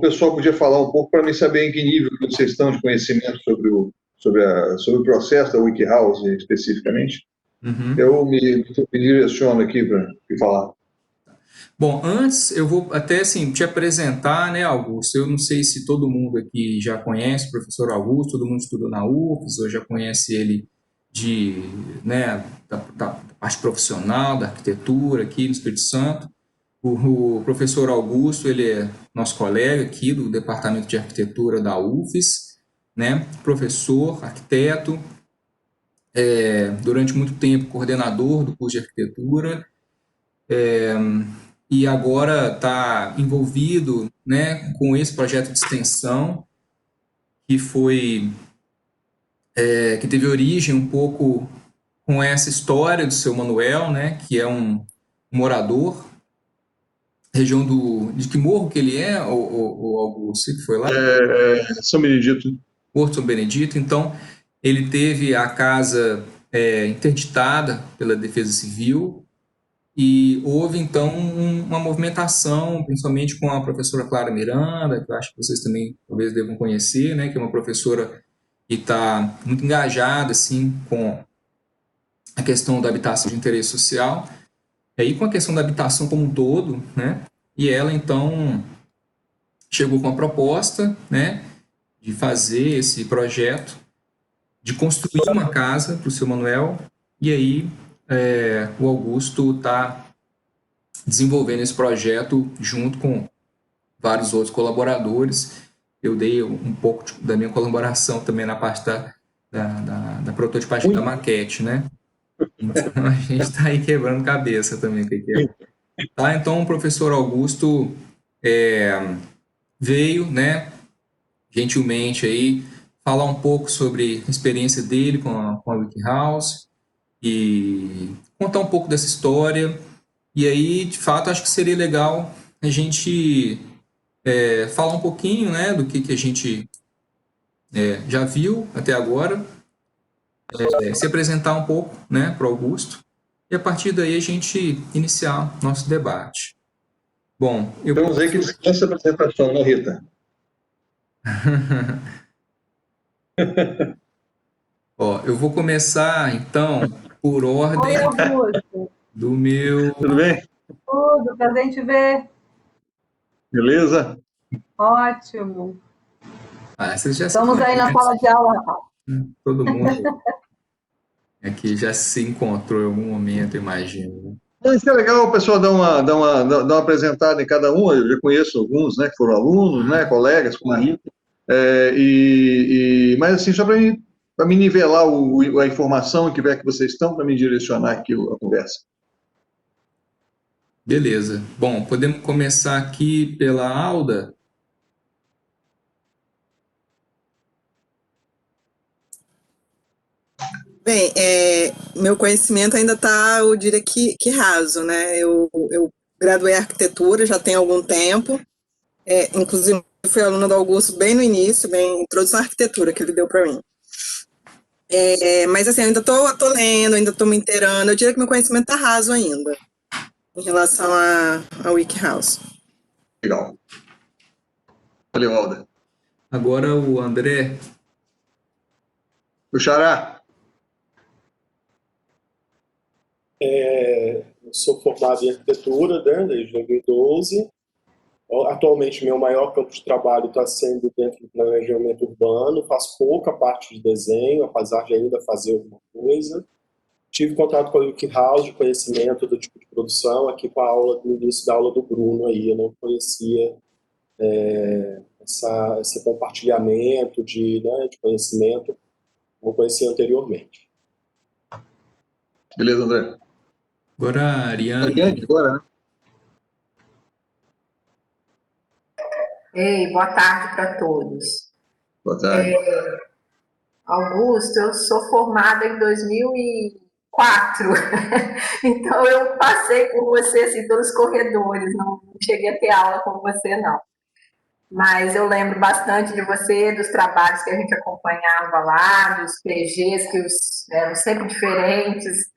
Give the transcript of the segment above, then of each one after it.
pessoal podia falar um pouco para mim saber em que nível que vocês estão de conhecimento sobre o processo da WikiHouse especificamente. Uhum. Eu me direciono aqui para falar. Bom, antes eu vou até assim te apresentar, né, Augusto? Eu não sei se todo mundo aqui já conhece o professor Augusto, todo mundo estudou na UFES ou já conhece ele de, né, da parte profissional, da arquitetura aqui no Espírito Santo. O professor Augusto, ele é nosso colega aqui do Departamento de Arquitetura da UFES, né? Professor, arquiteto, durante muito tempo coordenador do curso de arquitetura, e agora está envolvido, né, com esse projeto de extensão que foi que teve origem um pouco com essa história do seu Manuel, né, que é um morador, região de que morro que ele é, o Augusto, você que foi lá? São Benedito. Porto São Benedito. Então, ele teve a casa interditada pela Defesa Civil e houve, então, uma movimentação, principalmente com a professora Clara Miranda, que eu acho que vocês também talvez devam conhecer, né, que é uma professora que está muito engajada assim, com a questão da habitação de interesse social, e aí com a questão da habitação como um todo, né, e ela, então, chegou com a proposta, né, de fazer esse projeto de construir uma casa para o seu Manuel, e aí o Augusto está desenvolvendo esse projeto junto com vários outros colaboradores. Eu dei um pouco da minha colaboração também na parte da prototipagem da maquete, né? Então a gente está aí quebrando cabeça também. Tá, então o professor Augusto veio, né, gentilmente aí, falar um pouco sobre a experiência dele com a WikiHouse e contar um pouco dessa história. E aí, de fato, acho que seria legal a gente falar um pouquinho, né, do que a gente já viu até agora, se apresentar um pouco, né, para o Augusto, e a partir daí a gente iniciar nosso debate. Bom, eu Vamos ver que posso... dispensa a apresentação, né, Rita? Ó, eu vou começar, então, por ordem Oi, Augusto. do meu... Tudo bem? Tudo, prazer em te ver. Beleza? Ótimo. Vocês já se Estamos aí na sala de aula. todo mundo aqui já se encontrou em algum momento, imagino. Isso é legal o pessoal dar uma apresentada em cada um. Eu já conheço alguns, né, que foram alunos, né, colegas, como a Rita. Mas, assim, só para me nivelar a informação que que vocês estão, para me direcionar aqui a conversa. Beleza. Bom, podemos começar aqui pela Alda. Bem, meu conhecimento ainda está, eu diria que raso, né? Eu graduei em arquitetura já tem algum tempo, inclusive fui aluna do Augusto bem no início, bem introdução à arquitetura que ele deu para mim. Mas assim, eu ainda tô lendo, ainda estou me inteirando, eu diria que meu conhecimento está raso ainda, em relação a WikiHouse. Legal. Valeu, Alda. Agora o André. O Xará. Eu sou formado em arquitetura, né, desde 2012. Atualmente, meu maior campo de trabalho está sendo dentro do planejamento urbano. Faço pouca parte de desenho, apesar de ainda fazer alguma coisa. Tive contato com a WikiHouse, conhecimento do tipo de produção, aqui com a aula, no início da aula do Bruno. Aí eu não conhecia esse compartilhamento de conhecimento, não conhecia anteriormente. Beleza, André. Agora a Ariane. Agora, né? Ei, boa tarde para todos. Boa tarde. Augusto, eu sou formada em 2004, então eu passei por você assim, pelos corredores, não cheguei a ter aula com você, não. Mas eu lembro bastante de você, dos trabalhos que a gente acompanhava lá, dos PGs que eram sempre diferentes.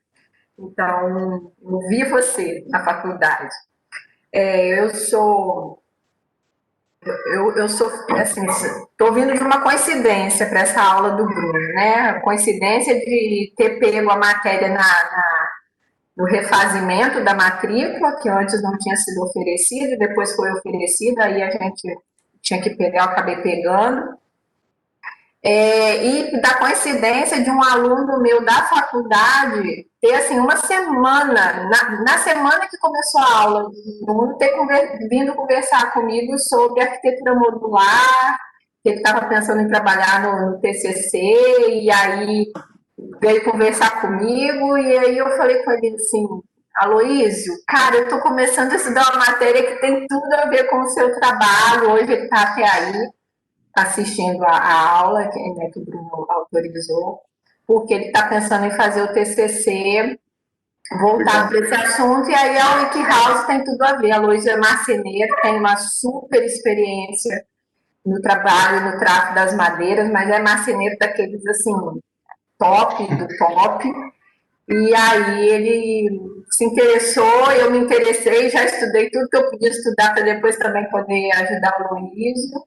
Então, eu vi você na faculdade. Eu eu sou, assim, estou vindo de uma coincidência para essa aula do Bruno, né? A coincidência de ter pego a matéria no refazimento da matrícula, que antes não tinha sido oferecido, depois foi oferecido, aí a gente tinha que pegar, eu acabei pegando. E da coincidência de um aluno meu da faculdade ter, assim, uma semana, na semana que começou a aula, o mundo ter vindo conversar comigo sobre arquitetura modular, que ele estava pensando em trabalhar no TCC, e aí veio conversar comigo, e aí eu falei com ele assim, Aloísio, cara, eu estou começando a estudar uma matéria que tem tudo a ver com o seu trabalho, hoje ele está até aí, assistindo a aula que o Bruno autorizou, porque ele está pensando em fazer o TCC voltado para esse assunto, e aí a WikiHouse tem tudo a ver. A Luísa é marceneira, tem uma super experiência no trabalho, no tráfico das madeiras, mas é marceneiro daqueles, assim, top do top. E aí ele se interessou, eu me interessei, já estudei tudo que eu podia estudar para depois também poder ajudar o Luísio.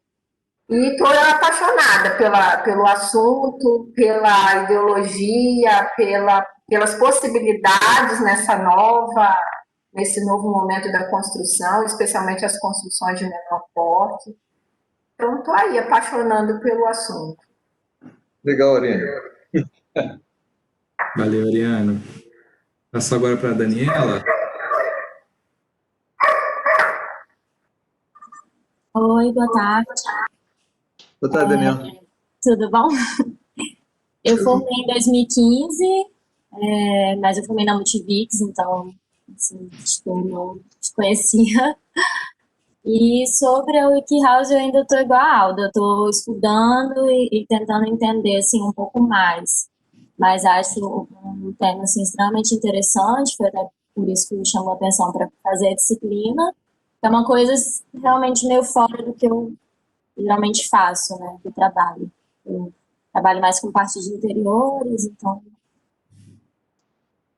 E estou apaixonada pelo assunto, pela ideologia, pelas possibilidades nesse novo momento da construção, especialmente as construções de menor porte. Então, estou aí apaixonando pelo assunto. Legal, Ariane. Valeu, Ariana. Passo agora para a Daniela. Oi, boa tarde. Boa tarde, Daniela. Tudo bom? Eu formei em 2015, mas eu formei na Multivix, então, assim, eu não te conhecia. E sobre a WikiHouse eu ainda estou igual a Alda, eu estou estudando e tentando entender, assim, um pouco mais. Mas acho um tema, assim, extremamente interessante, foi até por isso que me chamou a atenção para fazer a disciplina. É uma coisa realmente meio fora do que eu geralmente faço, né, do trabalho. Eu trabalho mais com parte de interiores, então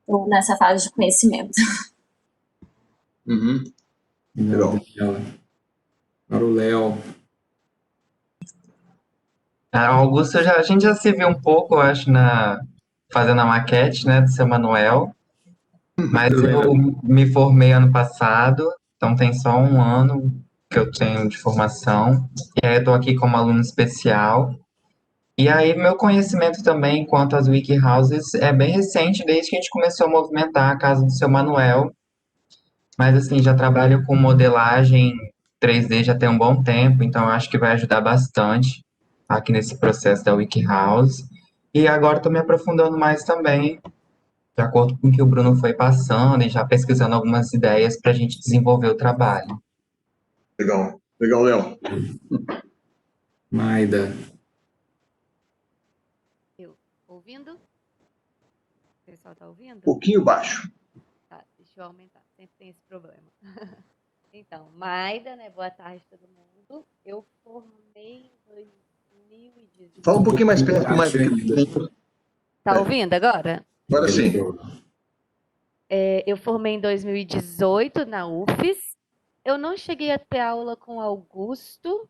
estou nessa fase de conhecimento. Uhum. Legal, Daniela. Para o Léo. Augusto, a gente já se viu um pouco, eu acho, fazendo a maquete, né, do seu Manuel, mas eu me formei ano passado, então tem só um ano que eu tenho de formação, e aí eu estou aqui como aluno especial, e aí meu conhecimento também quanto às WikiHouses é bem recente, desde que a gente começou a movimentar a casa do seu Manuel, mas assim, já trabalho com modelagem 3D já tem um bom tempo, então eu acho que vai ajudar bastante aqui nesse processo da WikiHouse. E agora estou me aprofundando mais também, de acordo com o que o Bruno foi passando e já pesquisando algumas ideias para a gente desenvolver o trabalho. Legal. Legal, Léo. Maida. Eu, ouvindo? O pessoal está ouvindo? Um pouquinho baixo. Tá, deixa eu aumentar, sempre tem esse problema. Então, Maida, né? Boa tarde todo mundo. Eu formei em 2018. Fala um pouquinho mais perto, mais. Tá ouvindo agora? Agora sim. Eu formei em 2018 na UFES. Eu não cheguei a ter aula com o Augusto.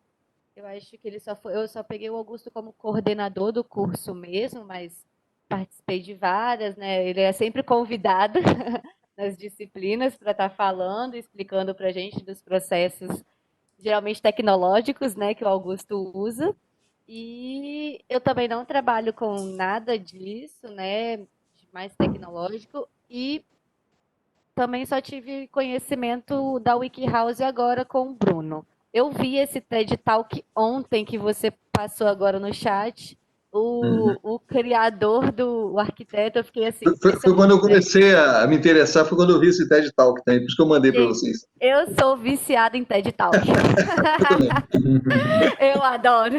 Eu acho que eu só peguei o Augusto como coordenador do curso mesmo, mas participei de várias, né? Ele é sempre convidado nas disciplinas para estar falando, explicando para a gente dos processos geralmente tecnológicos, né, que o Augusto usa. E eu também não trabalho com nada disso, né, de mais tecnológico, e também só tive conhecimento da WikiHouse agora com o Bruno. Eu vi esse TED Talk ontem que você passou agora no chat, o criador do arquiteto, eu fiquei assim... Foi quando eu comecei a me interessar, foi quando eu vi esse TED Talk, tá? Por isso que eu mandei para vocês. Eu sou viciada em TED Talk. Eu adoro.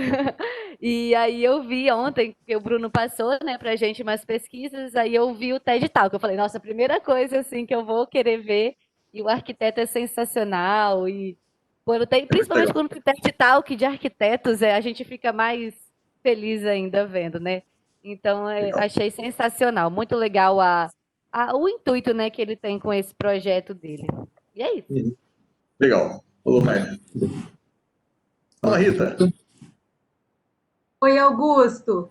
E aí eu vi ontem, que o Bruno passou, né, pra gente umas pesquisas, aí eu vi o TED Talk. Eu falei, nossa, a primeira coisa assim que eu vou querer ver, e o arquiteto é sensacional, e quando tem, principalmente quando tem TED Talk de arquitetos, a gente fica mais feliz ainda vendo, né? Então, achei sensacional, muito legal o intuito, né, que ele tem com esse projeto dele. E é isso. Legal. Falou, Maia. Fala, Rita. Oi, Augusto.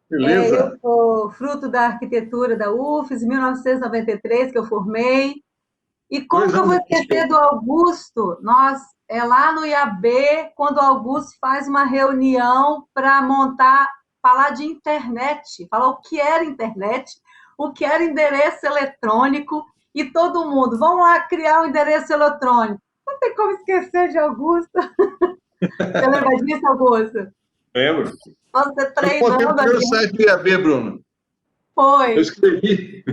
Beleza? Eu sou fruto da arquitetura da UFES, em 1993, que eu formei. E como que eu vou esquecer do Augusto? Nós, lá no IAB, quando o Augusto faz uma reunião para falar de internet, falar o que era internet, o que era endereço eletrônico, e todo mundo, vamos lá criar um endereço eletrônico. Não tem como esquecer de Augusto. Você lembra disso, Augusto? Lembro. Você Eu montei o treinando primeiro ali. site do IAB, Bruno. Eu Foi. escrevi.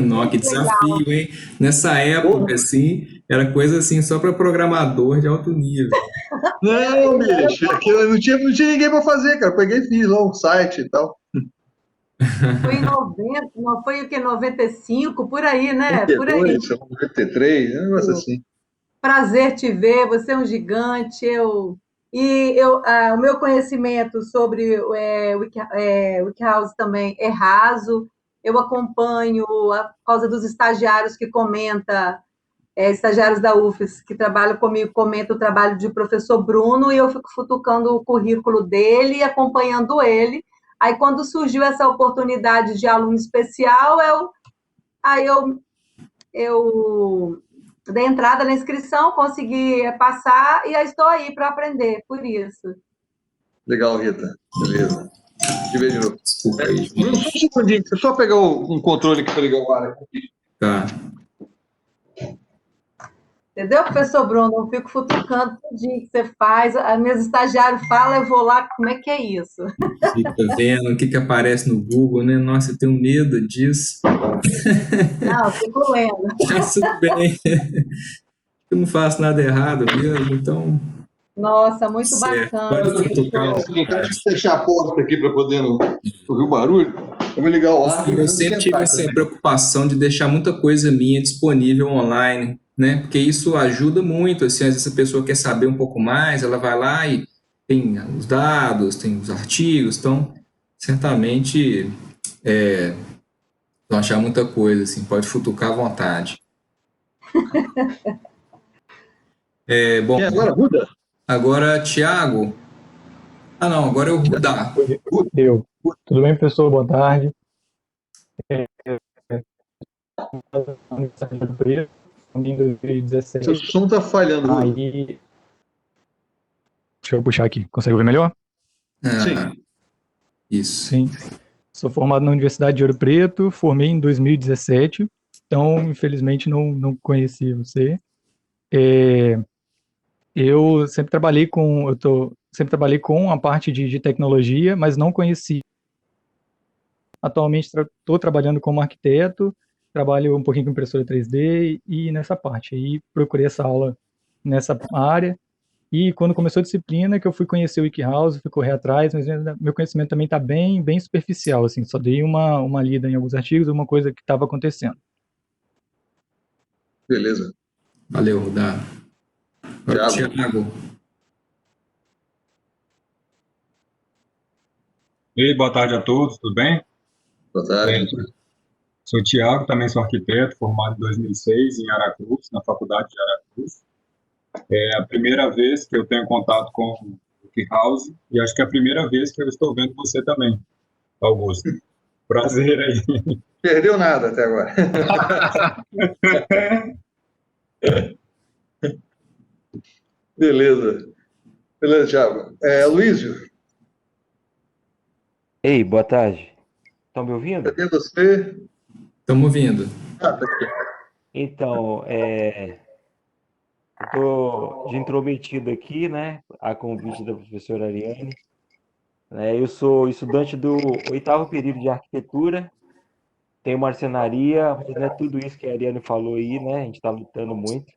Nossa, que desafio, hein? Nessa época, assim, era coisa assim só para programador de alto nível. Não, bicho, aquilo não tinha ninguém para fazer, cara. Eu peguei e fiz lá um site e tal. Foi em 90, não foi o que? 95, por aí, né? Por aí. 92, 93, um negócio assim. Prazer te ver, você é um gigante. O meu conhecimento sobre WikiHouse também é raso. Eu acompanho por causa dos estagiários que comenta, estagiários da UFES que trabalham comigo, comenta o trabalho de professor Bruno, e eu fico futucando o currículo dele e acompanhando ele. Aí, quando surgiu essa oportunidade de aluno especial, eu dei entrada na inscrição, consegui passar e eu estou aí para aprender, por isso. Legal, Rita. Beleza. Te ver de novo. Desculpa aí, gente. Bruno, só um segundinho. Deixa eu só pegar um controle aqui para ligar o ar aqui. Tá. Entendeu, professor Bruno? Eu fico futucando tudinho que você faz. Meus estagiários falam, eu vou lá, como é que é isso? Fica vendo o que aparece no Google, né? Nossa, eu tenho medo disso. Não, eu fico lendo. Mas tudo bem. Eu não faço nada errado mesmo, então. Nossa, muito Certo. bacana. Pode tocar. Deixa eu fechar a porta aqui para poder não ouvir o barulho. Eu vou ligar o ar. Eu sempre tive essa preocupação de deixar muita coisa minha disponível online, né? Porque isso ajuda muito, assim, às vezes a pessoa quer saber um pouco mais, ela vai lá e tem os dados, tem os artigos, então, certamente, vão achar muita coisa, assim, pode futucar à vontade. Bom, E agora, Ruda? agora, Thiago. Ah, não, agora eu vou dar. Eu. Tudo bem, pessoal? Boa tarde. Universidade de Ouro Preto, em 2017. Seu som está falhando. Aí, deixa eu puxar aqui. Consegue ouvir melhor? Sim. Isso. Sim. Sou formado na Universidade de Ouro Preto, formei em 2017, então, infelizmente, não conheci você. Eu sempre trabalhei com a parte de tecnologia, mas não conheci. Atualmente estou trabalhando como arquiteto, trabalho um pouquinho com impressora 3D e nessa parte. Aí procurei essa aula nessa área. E quando começou a disciplina, que eu fui conhecer o WikiHouse, fui correr atrás, mas meu conhecimento também está bem superficial, assim, só dei uma lida em alguns artigos, uma coisa que estava acontecendo. Beleza. Valeu, Rudá. Thiago. Ei, boa tarde a todos, tudo bem? Boa tarde. Sou o Thiago, também sou arquiteto, formado em 2006 em Aracruz, na Faculdade de Aracruz. É a primeira vez que eu tenho contato com o WikiHouse e acho que é a primeira vez que eu estou vendo você também, Augusto. Prazer aí. Perdeu nada até agora. Beleza. Beleza, Thiago. Luísio. Ei, boa tarde. Estão me ouvindo? Cadê você? Estamos ouvindo. Tá aqui. Então, estou de intrometido aqui, né, a convite da professora Ariane. Eu sou estudante do 8º período de arquitetura, tenho marcenaria, mas não é tudo isso que a Ariane falou aí, né, a gente está lutando muito.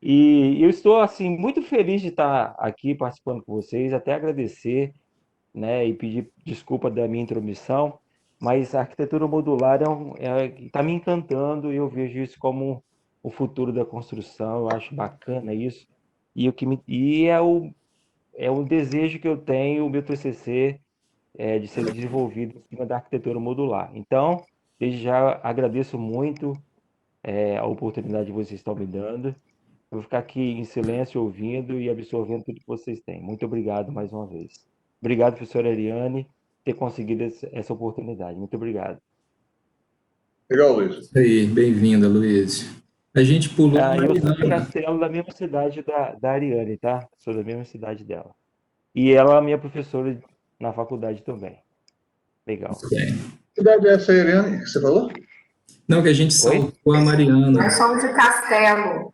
E eu estou, assim, muito feliz de estar aqui participando com vocês, até agradecer, né, e pedir desculpa da minha intromissão, mas a arquitetura modular está me encantando e eu vejo isso como o futuro da construção, eu acho bacana isso, e é um desejo que eu tenho, o meu TCC, de ser desenvolvido em cima da arquitetura modular. Então, desde já agradeço muito a oportunidade que vocês estão me dando. Eu vou ficar aqui em silêncio, ouvindo e absorvendo tudo que vocês têm. Muito obrigado mais uma vez. Obrigado, professora Ariane, por ter conseguido essa oportunidade. Muito obrigado. Legal, Luiz. Isso aí, bem-vinda, Luiz. A gente pulou a Eu sou de Mariana. Castelo, da mesma cidade da Ariane, tá? Sou da mesma cidade dela. E ela é minha professora na faculdade também. Legal. Bem. Que cidade é essa, Ariane, que você falou? Não, que a gente saltou a Mariana. Nós somos de Castelo,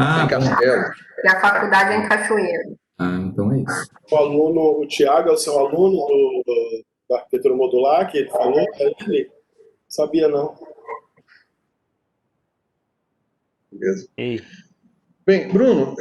Ah, Em Castelo. e a faculdade é em Cachoeiro. então é isso. O Tiago é o seu aluno da arquitetura modular, que ele falou, é ele? Sabia não. Beleza. Ei. Bem, Bruno,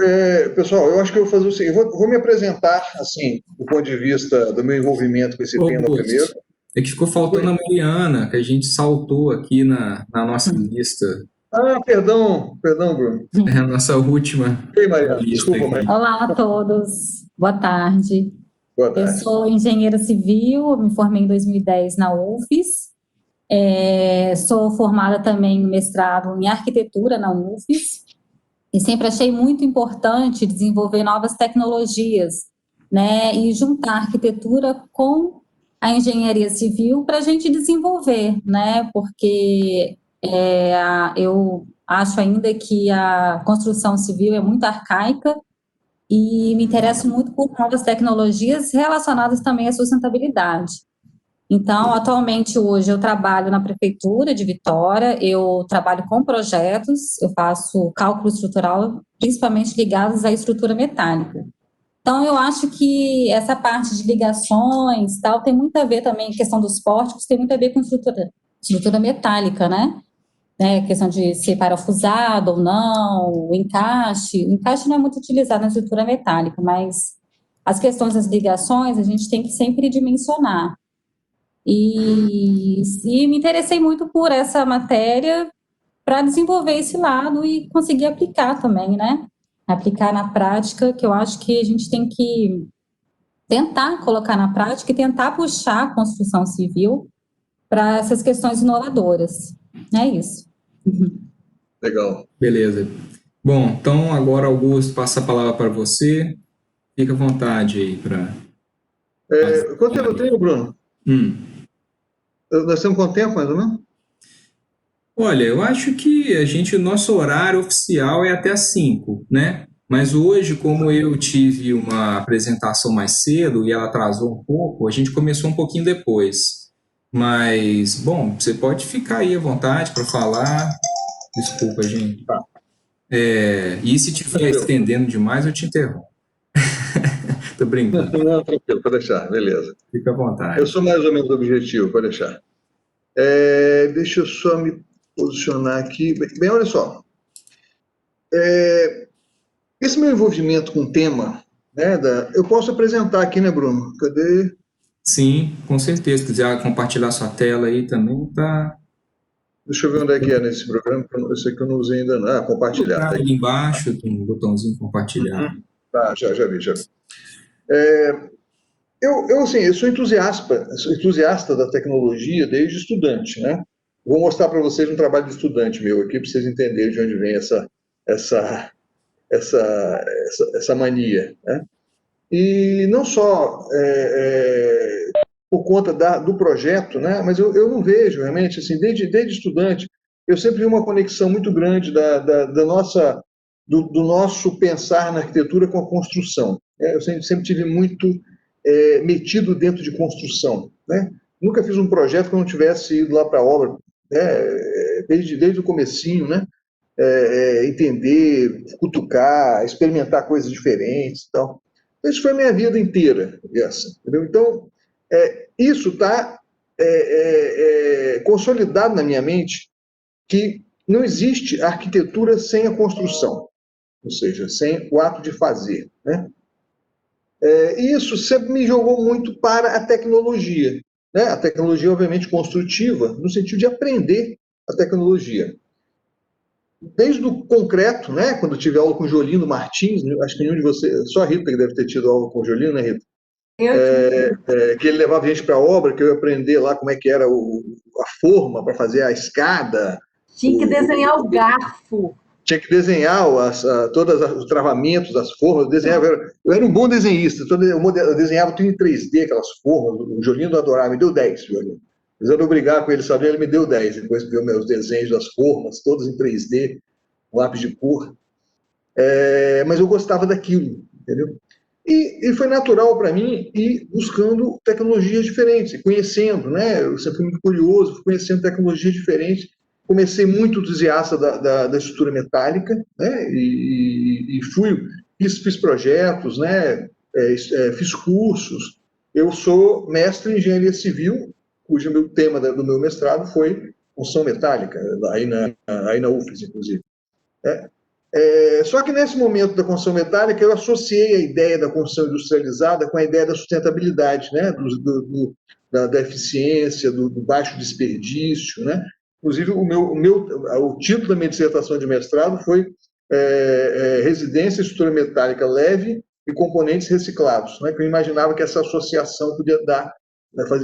pessoal, eu acho que eu vou fazer o seguinte, vou me apresentar, assim, do ponto de vista do meu envolvimento com esse tema primeiro. É que ficou faltando a Mariana, que a gente saltou aqui na nossa lista. Ah, perdão, Bruno. É a nossa última. Ei, Mariana, lista desculpa, aqui. Mariana. Olá a todos, boa tarde. Boa tarde. Eu sou engenheira civil, me formei em 2010 na UFES. Sou formada também no mestrado em arquitetura na UFES. E sempre achei muito importante desenvolver novas tecnologias, né? E juntar a arquitetura com a engenharia civil para a gente desenvolver, né? Porque eu acho ainda que a construção civil é muito arcaica e me interesso muito por novas tecnologias relacionadas também à sustentabilidade. Então, atualmente, hoje, eu trabalho na Prefeitura de Vitória, eu trabalho com projetos, eu faço cálculo estrutural, principalmente ligados à estrutura metálica. Então, eu acho que essa parte de ligações, tal, tem muito a ver também, a questão dos pórticos, tem muito a ver com estrutura metálica, né? Questão de ser parafusado ou não, o encaixe não é muito utilizado na estrutura metálica, mas as questões das ligações a gente tem que sempre dimensionar. E me interessei muito por essa matéria para desenvolver esse lado e conseguir aplicar também, né? Aplicar na prática, que eu acho que a gente tem que tentar colocar na prática e tentar puxar a construção civil para essas questões inovadoras. É isso. Legal. Beleza. Bom, então agora, Augusto, passa a palavra para você. Fica à vontade aí para... Quanto tempo eu tenho, Bruno? Nós temos quanto tempo, mais ou menos? Olha, eu acho que o nosso horário oficial é até às 5, né? Mas hoje, como eu tive uma apresentação mais cedo e ela atrasou um pouco, a gente começou um pouquinho depois. Mas, bom, você pode ficar aí à vontade para falar. Desculpa, gente. E se estiver estendendo demais, eu te interrompo. Tô brincando. Não, tranquilo, pode deixar, beleza. Fica à vontade. Eu sou mais ou menos objetivo, pode deixar. Deixa eu só me posicionar aqui. Bem, olha só. Esse meu envolvimento com o tema, né, eu posso apresentar aqui, né, Bruno? Cadê? Sim, com certeza. Se quiser compartilhar sua tela aí também, tá... Deixa eu ver onde é que é nesse programa, esse aqui eu não usei ainda não. Compartilhar. Tá ali embaixo tem um botãozinho compartilhar. Tá, já vi. Eu sou entusiasta da tecnologia desde estudante, né? Vou mostrar para vocês um trabalho de estudante meu aqui, para vocês entenderem de onde vem essa mania, né? E não só por conta do projeto, né? Mas eu não vejo realmente, assim, desde estudante, eu sempre vi uma conexão muito grande do nosso pensar na arquitetura com a construção. Eu sempre tive muito metido dentro de construção, né? Nunca fiz um projeto que eu não tivesse ido lá para a obra, né? Desde o comecinho, né? Entender, cutucar, experimentar coisas diferentes e tal. Isso foi a minha vida inteira, entendeu? Então, isso está consolidado na minha mente que não existe arquitetura sem a construção, ou seja, sem o ato de fazer, né? E isso sempre me jogou muito para a tecnologia, né? A tecnologia, obviamente, construtiva, no sentido de aprender a tecnologia. Desde o concreto, né? Quando eu tive aula com o Jolino Martins, acho que nenhum de vocês, só a Rita que deve ter tido aula com o Jolino, né, Rita? Que ele levava a gente para a obra, que eu ia aprender lá como é que era a forma para fazer a escada. Tinha que desenhar o garfo. tinha que desenhar todos os travamentos, as formas, eu era um bom desenhista, eu desenhava tudo em 3D, aquelas formas, o Jolino adorava, me deu 10, Jolino. Precisando brigar com ele, sabe? Ele me deu 10, depois que viu meus desenhos das formas, todos em 3D, lápis de cor. Mas eu gostava daquilo, entendeu? E foi natural para mim ir buscando tecnologias diferentes, conhecendo, né? Eu sempre fui muito curioso, fui conhecendo tecnologias diferentes. Comecei muito entusiasta da estrutura metálica, né? Fiz projetos, né? Fiz cursos. Eu sou mestre em engenharia civil, cujo meu tema do meu mestrado foi construção metálica, aí na UFES, inclusive. Só que nesse momento da construção metálica, eu associei a ideia da construção industrializada com a ideia da sustentabilidade, né? Da eficiência, do baixo desperdício, né? Inclusive, o título da minha dissertação de mestrado foi Residência e Estrutura Metálica Leve e Componentes Reciclados, né? Que eu imaginava que essa associação podia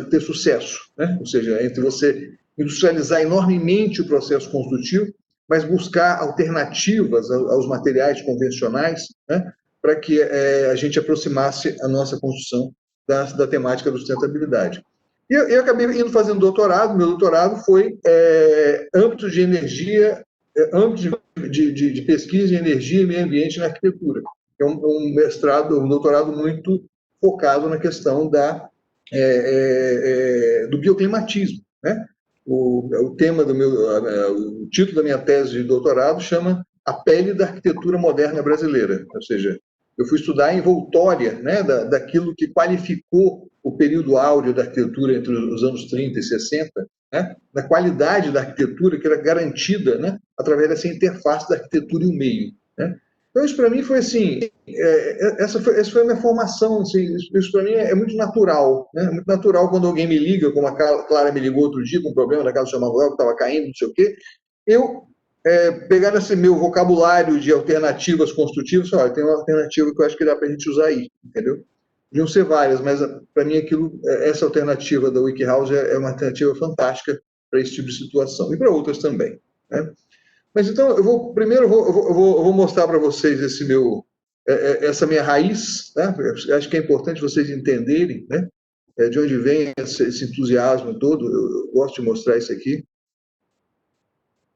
ter sucesso, né? Ou seja, entre você industrializar enormemente o processo construtivo, mas buscar alternativas aos materiais convencionais, né, para que a gente aproximasse a nossa construção da temática da sustentabilidade. E eu acabei indo fazendo doutorado. Meu doutorado foi âmbito de energia, âmbito de pesquisa em energia e meio ambiente na arquitetura. É um doutorado muito focado na questão do bioclimatismo, né? O tema o título da minha tese de doutorado chama A Pele da Arquitetura Moderna Brasileira, ou seja, eu fui estudar a envoltória, né, daquilo que qualificou o período áureo da arquitetura entre os anos 30 e 60, né, da qualidade da arquitetura que era garantida, né, através dessa interface da arquitetura e o meio, né. Então, isso para mim foi assim, essa foi a minha formação, assim, isso para mim é muito natural, né? Muito natural quando alguém me liga, como a Clara me ligou outro dia com um problema da casa do seu Manuel, que estava caindo, não sei o quê, eu pegar nesse meu vocabulário de alternativas construtivas, olha, tem uma alternativa que eu acho que dá para a gente usar aí, entendeu? Deviam ser várias, mas para mim essa alternativa da WikiHouse é uma alternativa fantástica para esse tipo de situação, e para outras também, né? Mas então, eu vou mostrar para vocês essa minha raiz, né? Acho que é importante vocês entenderem, né? De onde vem esse entusiasmo todo. Eu gosto de mostrar isso aqui.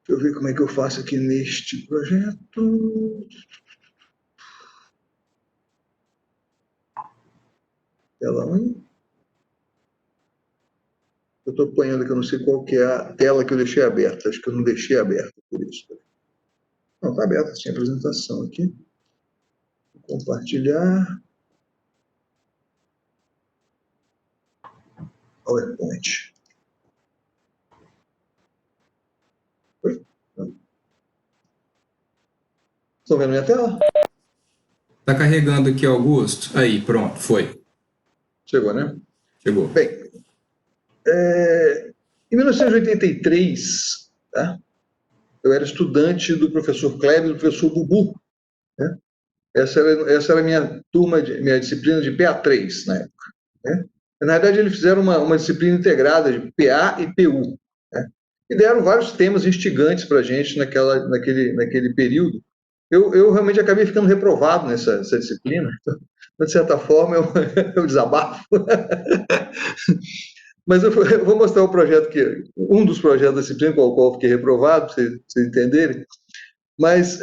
Deixa eu ver como é que eu faço aqui neste projeto. Tela 1. Eu estou apanhando aqui, eu não sei qual que é a tela que eu deixei aberta. Acho que eu não deixei aberta, por isso. Não, está aberta sim a apresentação aqui. Vou compartilhar. PowerPoint. Oi? Estão vendo minha tela? Está carregando aqui, Augusto. Aí, pronto, foi. Chegou, né? Chegou. Bem, em 1983, tá? Eu era estudante do professor Kleber e do professor Bubu, né? Essa era a minha minha disciplina de PA3 na época, né? Na verdade, eles fizeram uma disciplina integrada de PA e PU, né? E deram vários temas instigantes para a gente naquele período. Eu realmente acabei ficando reprovado nessa disciplina. Então, de certa forma, eu desabafo. Mas eu vou mostrar um dos projetos da disciplina com o qual eu fiquei reprovado, para vocês entenderem. Mas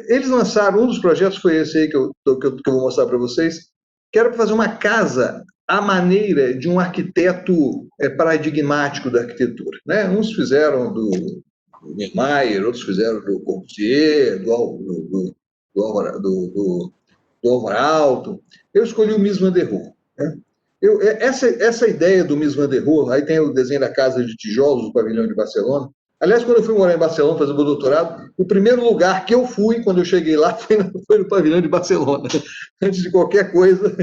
eles lançaram, um dos projetos foi esse aí que eu vou mostrar para vocês, que era para fazer uma casa à maneira de um arquiteto paradigmático da arquitetura, né? Uns fizeram do Niemeyer, outros fizeram do Corbusier, do Álvaro Aalto. Eu escolhi o Mies van der Rohe, né? Essa ideia do Mies van der Rohe, aí tem o desenho da casa de tijolos do pavilhão de Barcelona. Aliás, quando eu fui morar em Barcelona fazer meu doutorado, o primeiro lugar que eu fui, quando eu cheguei lá, foi no pavilhão de Barcelona. Antes de qualquer coisa,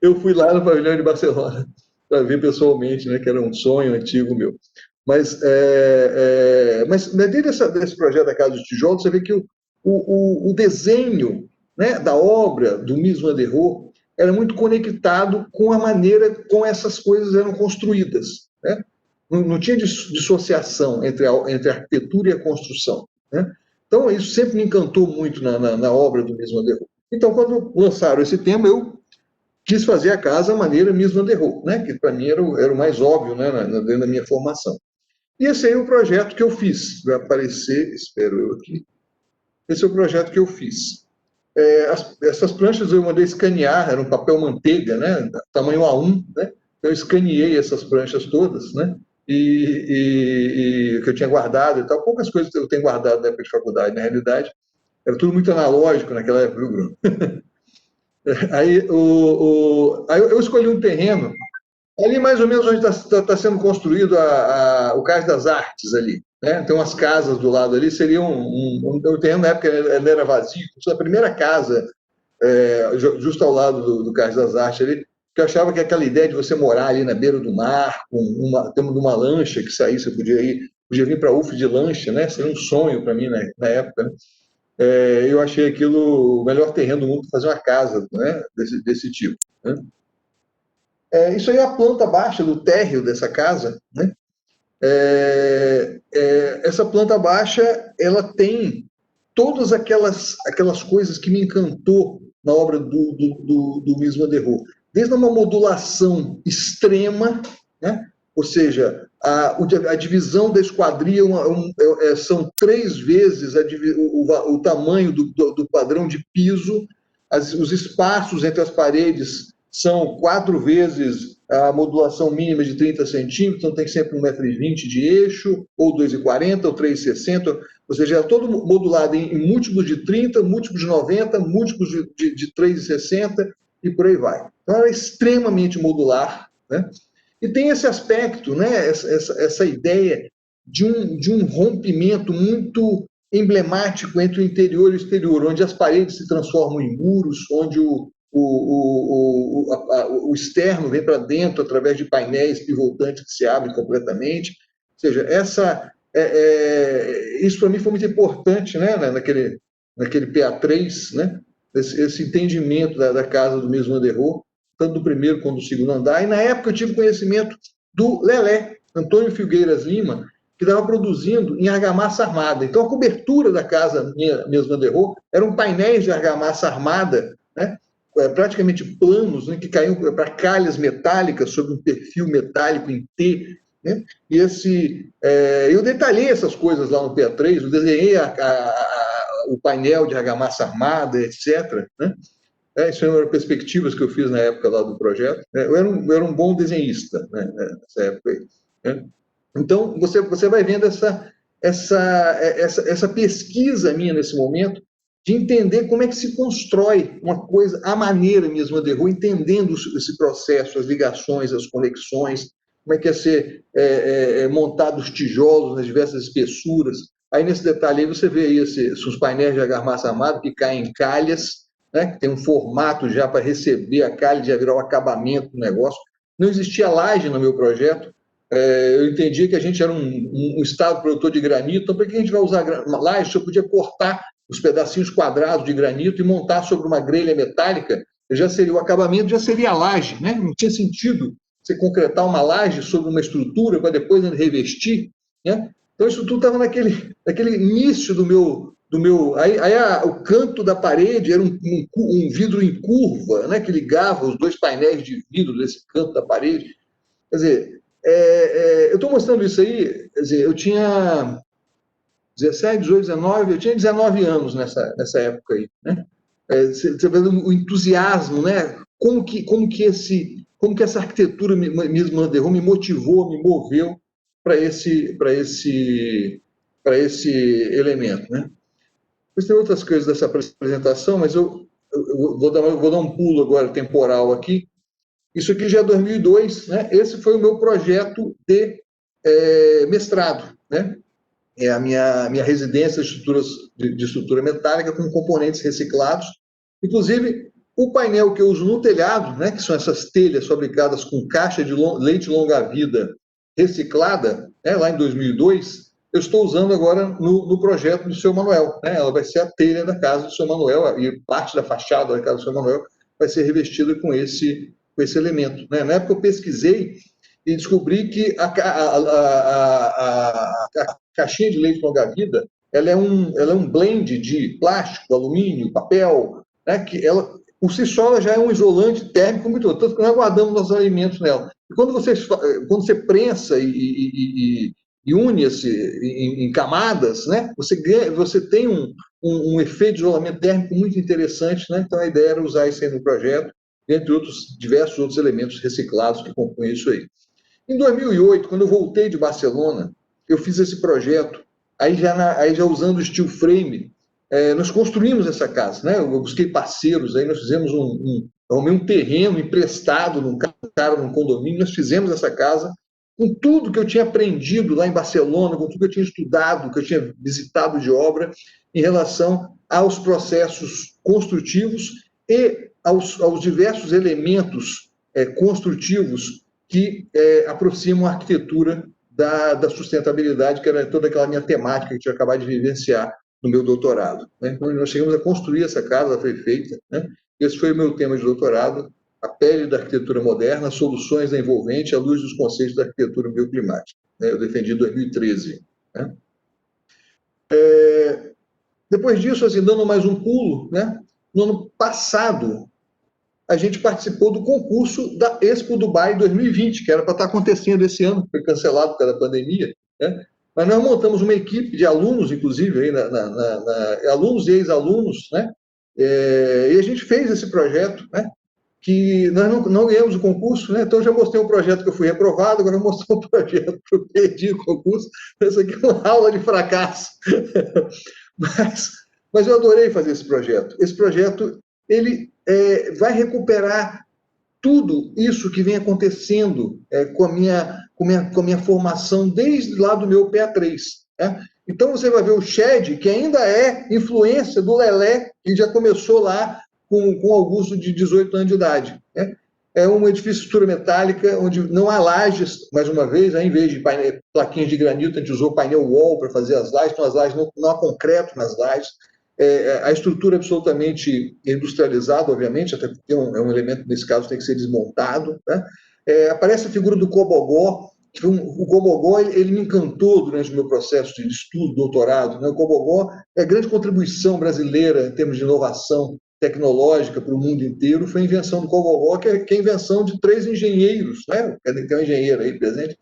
eu fui lá no pavilhão de Barcelona para ver pessoalmente, né, que era um sonho antigo meu. Mas dentro desse projeto da Casa de Tijolos, você vê que o desenho, né, da obra do Mies van der Rohe era muito conectado com a maneira como essas coisas eram construídas, né? Não tinha dissociação entre a arquitetura e a construção, né? Então, isso sempre me encantou muito na obra do Mies van der Rohe. Então, quando lançaram esse tema, eu quis fazer a casa à maneira Mies van der Rohe, né? Que para mim era o mais óbvio, né? Dentro da minha formação. E esse aí é o projeto que eu fiz. Vai aparecer, espero eu aqui. Esse é o projeto que eu fiz. Essas pranchas eu mandei escanear, era um papel manteiga, né? Tamanho A1, né? Eu escaneei essas pranchas todas, né? E que eu tinha guardado e tal. Poucas coisas eu tenho guardado na época de faculdade, na realidade. Era tudo muito analógico naquela época, viu, Bruno? Aí eu escolhi um terreno, ali mais ou menos onde está sendo construído o Cais das Artes ali. Né? Tem umas casas do lado ali, seria um terreno, na época ele era vazio, a primeira casa, justo ao lado do Cais das Artes ali, que eu achava que aquela ideia de você morar ali na beira do mar, tendo uma lancha que saísse, você podia vir para a UF de lancha, né? Seria um sonho para mim na época, né? Eu achei aquilo o melhor terreno do mundo para fazer uma casa, né? desse tipo. Né? Isso aí é a planta baixa do térreo dessa casa, né? Essa planta baixa, ela tem todas aquelas coisas que me encantou na obra do Mies van der Rohe. Desde uma modulação extrema, né? Ou seja, a divisão da esquadria são 3 vezes o tamanho do padrão de piso, os espaços entre as paredes são 4 vezes a modulação mínima de 30 centímetros, então tem sempre 1,20 m de eixo, ou 2,40 m, ou 3,60 m, ou seja, é todo modulado em múltiplos de 30, múltiplos de 90, múltiplos de 3,60 e por aí vai. Então, ela é extremamente modular, né? E tem esse aspecto, né? essa ideia de um rompimento muito emblemático entre o interior e o exterior, onde as paredes se transformam em muros, onde o externo vem para dentro através de painéis pivotantes que se abrem completamente. Ou seja, isso para mim foi muito importante, né? naquele PA3, né? Esse entendimento da casa do Mies van der Rohe, tanto do primeiro quanto do segundo andar. E na época eu tive conhecimento do Lelé, Antônio Filgueiras Lima, que estava produzindo em argamassa armada. Então a cobertura da casa Mies van der Rohe eram painéis de argamassa armada, né? Praticamente planos, né? Que caíam para calhas metálicas sobre um perfil metálico em T. Né? E eu detalhei essas coisas lá no PA3, eu desenhei o painel de argamassa armada, etc. Né? Isso eram perspectivas que eu fiz na época lá do projeto. Eu era um bom desenhista, né, nessa época aí. Né? Então, você vai vendo essa pesquisa minha nesse momento de entender como é que se constrói uma coisa à maneira Mies van der Rohe, entendendo esse processo, as ligações, as conexões, como é que é ser montado os tijolos nas diversas espessuras. Aí, nesse detalhe aí, você vê aí os painéis de argamassa armada que caem em calhas, né, que tem um formato já para receber a calha, já virar o acabamento do negócio. Não existia laje no meu projeto. Eu entendia que a gente era um estado produtor de granito, então para que a gente vai usar laje? Eu podia cortar os pedacinhos quadrados de granito e montar sobre uma grelha metálica, já seria o acabamento, já seria a laje, né? Não tinha sentido você concretar uma laje sobre uma estrutura para depois revestir, né? Então isso tudo estava naquele início do meu o canto da parede era um vidro em curva, né, que ligava os 2 painéis de vidro desse canto da parede. Quer dizer, eu estou mostrando isso aí, quer dizer, eu tinha 17, 18, 19, eu tinha 19 anos nessa época aí, né? Você vê o entusiasmo, né? Como que essa arquitetura Mies van der Rohe me motivou, me moveu para esse elemento, né? Depois tem outras coisas dessa apresentação, mas eu vou dar um pulo agora temporal aqui. Isso aqui já é 2002, né? Esse foi o meu projeto de mestrado, né? É a minha residência de estrutura metálica com componentes reciclados. Inclusive, o painel que eu uso no telhado, né? Que são essas telhas fabricadas com caixa de leite longa-vida reciclada, né? Lá em 2002, eu estou usando agora no projeto do Seu Manuel. Né? Ela vai ser a telha da casa do Seu Manuel, e parte da fachada da casa do Seu Manuel vai ser revestida com esse elemento. Né? Na época eu pesquisei e descobri que a caixinha de leite longa-vida ela é um blend de plástico, alumínio, papel, né, que ela, por si só, ela já é um isolante térmico muito bom, tanto que nós guardamos nossos alimentos nela. E quando você prensa e une-se em camadas, né, você tem um efeito de isolamento térmico muito interessante, né? Então a ideia era usar isso aí no projeto, entre outros diversos outros elementos reciclados que compõem isso aí. Em 2008, quando eu voltei de Barcelona, eu fiz esse projeto, aí já usando o steel frame, nós construímos essa casa, né? Eu busquei parceiros, aí nós fizemos arrumei um terreno emprestado num condomínio, nós fizemos essa casa com tudo que eu tinha aprendido lá em Barcelona, com tudo que eu tinha estudado, que eu tinha visitado de obra, em relação aos processos construtivos e aos diversos elementos construtivos que aproximam a arquitetura da sustentabilidade, que era toda aquela minha temática que eu tinha acabado de vivenciar no meu doutorado, né? Então, nós chegamos a construir essa casa, ela foi feita, né? Esse foi o meu tema de doutorado, a pele da arquitetura moderna, soluções da envolvente à luz dos conceitos da arquitetura bioclimática, né? Eu defendi em 2013, né? Depois disso, assim, dando mais um pulo, né? No ano passado, a gente participou do concurso da Expo Dubai 2020, que era para estar acontecendo esse ano, foi cancelado por causa da pandemia, né? Mas nós montamos uma equipe de alunos, inclusive, aí alunos e ex-alunos, né? E a gente fez esse projeto, né? Que nós não ganhamos o concurso, né? Então eu já mostrei um projeto que eu fui reprovado, agora eu mostrei um projeto que eu perdi o concurso. Isso aqui é uma aula de fracasso. Mas eu adorei fazer esse projeto. Esse projeto ele vai recuperar tudo isso que vem acontecendo com a minha formação desde lá do meu PA3. Né? Então você vai ver o Shed, que ainda é influência do Lelé, que já começou lá com Augusto de 18 anos de idade. Né? É um edifício de estrutura metálica, onde não há lajes, mais uma vez, em vez de plaquinhas de granito, a gente usou painel wall para fazer as lajes, então as lajes não há concreto nas lajes. A estrutura é absolutamente industrializada, obviamente, até porque é um elemento, nesse caso, tem que ser desmontado. Né? Aparece a figura do Cobogó. O Cobogó ele me encantou durante o meu processo de estudo, doutorado. Né? O Cobogó é a grande contribuição brasileira em termos de inovação tecnológica para o mundo inteiro, foi a invenção do Cobogó, que é a invenção de 3 engenheiros, né? Tem um engenheiro aí presente,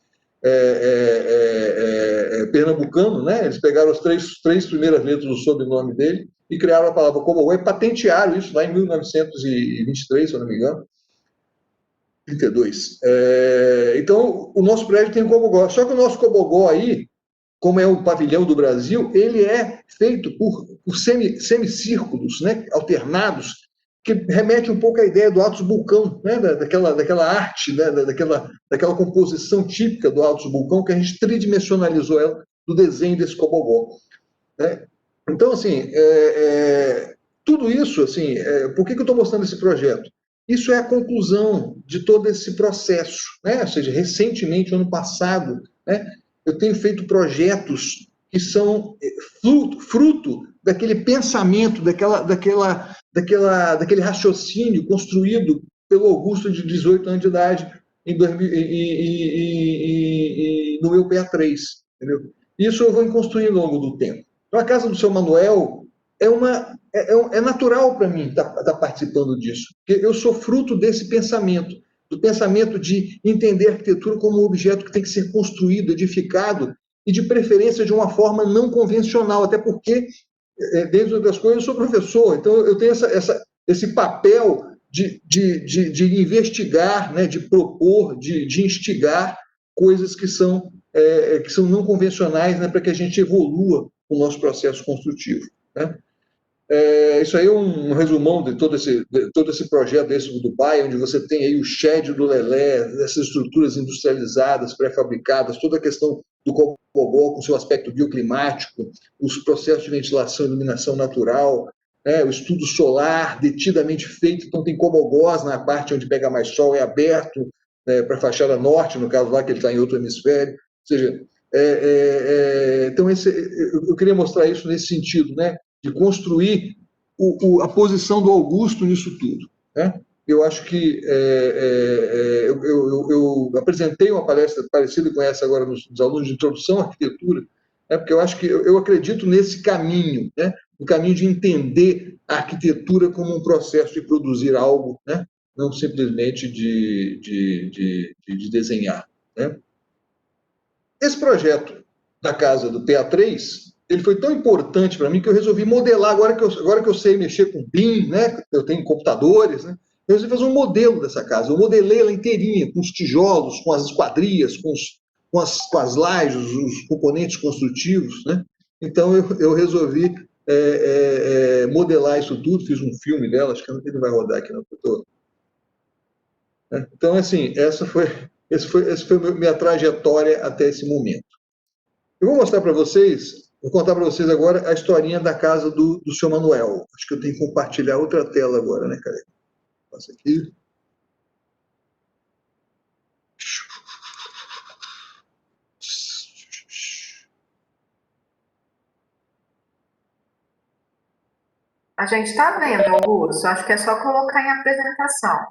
pernambucano, né? Eles pegaram as três primeiras letras do sobrenome dele e criaram a palavra Cobogó e patentearam isso lá em 1923, se eu não me engano, 32. Então, o nosso prédio tem o Cobogó, só que o nosso Cobogó aí, como é o pavilhão do Brasil, ele é feito por semicírculos, né, alternados, que remete um pouco à ideia do Altos Vulcão, né, daquela arte, né, daquela composição típica do Altos Vulcão, que a gente tridimensionalizou ela do desenho desse Cobogó. Né? Então, assim, tudo isso, assim, por que eu estou mostrando esse projeto? Isso é a conclusão de todo esse processo, né? Ou seja, recentemente, ano passado, né, eu tenho feito projetos que são fruto daquele pensamento, daquele raciocínio construído pelo Augusto de 18 anos de idade no meu PA3. Entendeu? Isso eu vou construindo ao longo do tempo. Então, a casa do seu Manuel é natural para mim estar participando disso, porque eu sou fruto desse pensamento, do pensamento de entender a arquitetura como um objeto que tem que ser construído, edificado, e de preferência de uma forma não convencional, até porque, dentre outras coisas, eu sou professor, então eu tenho esse papel de investigar, né, de propor, de instigar coisas que são não convencionais, né, para que a gente evolua o nosso processo construtivo. Né? Isso aí é um resumão de todo esse projeto desse do Dubai, onde você tem aí o Shed do Lelé, essas estruturas industrializadas, pré-fabricadas, toda a questão do Cobogó com seu aspecto bioclimático, os processos de ventilação e iluminação natural, né, o estudo solar detidamente feito, então tem Cobogós na parte onde pega mais sol, é aberto para a fachada norte, no caso lá que ele está em outro hemisfério, ou seja, então eu queria mostrar isso nesse sentido, né? De construir a posição do Augusto nisso tudo. Né? Eu acho que eu apresentei uma palestra parecida com essa agora nos alunos de introdução à arquitetura, né? Porque eu acho que eu acredito nesse caminho, né? No caminho de entender a arquitetura como um processo de produzir algo, né? Não simplesmente de desenhar, né? Esse projeto da casa do PA3, ele foi tão importante para mim que eu resolvi modelar, agora que eu sei mexer com BIM, né? Eu tenho computadores, né? Eu resolvi fazer um modelo dessa casa. Eu modelei ela inteirinha, com os tijolos, com as esquadrias, com as lajes, os componentes construtivos, né? Então, eu resolvi modelar isso tudo, fiz um filme dela, acho que ele vai rodar aqui no futuro. Então, assim, essa foi minha trajetória até esse momento. Eu vou mostrar para vocês, vou contar para vocês agora a historinha da casa do seu Manuel. Acho que eu tenho que compartilhar outra tela agora, né, cara? Passa aqui. A gente está vendo, Augusto. Acho que é só colocar em apresentação.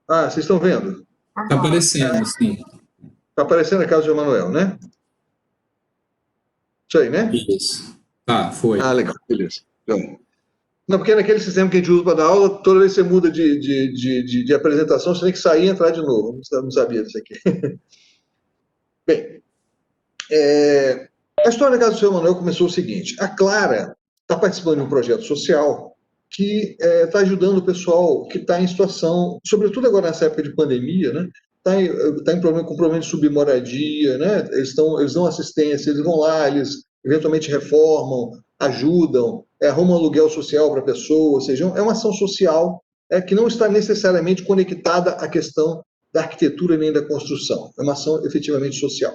Ah, vocês estão vendo? Está aparecendo, sim. Está aparecendo a casa do seu Manuel, né? Isso aí, né? Isso. Ah, foi. Ah, legal, beleza. Então, não, porque naquele sistema que a gente usa para dar aula, toda vez que você muda de apresentação, você tem que sair e entrar de novo. Não sabia disso aqui. Bem, a história da casa do seu Manuel começou o seguinte. A Clara está participando de um projeto social que está ajudando o pessoal que está em situação, sobretudo agora nessa época de pandemia, né? Está com problema de submoradia, né? Eles dão assistência, eles vão lá, eles eventualmente reformam, ajudam, arrumam aluguel social para a pessoa, ou seja, é uma ação social que não está necessariamente conectada à questão da arquitetura nem da construção, é uma ação efetivamente social.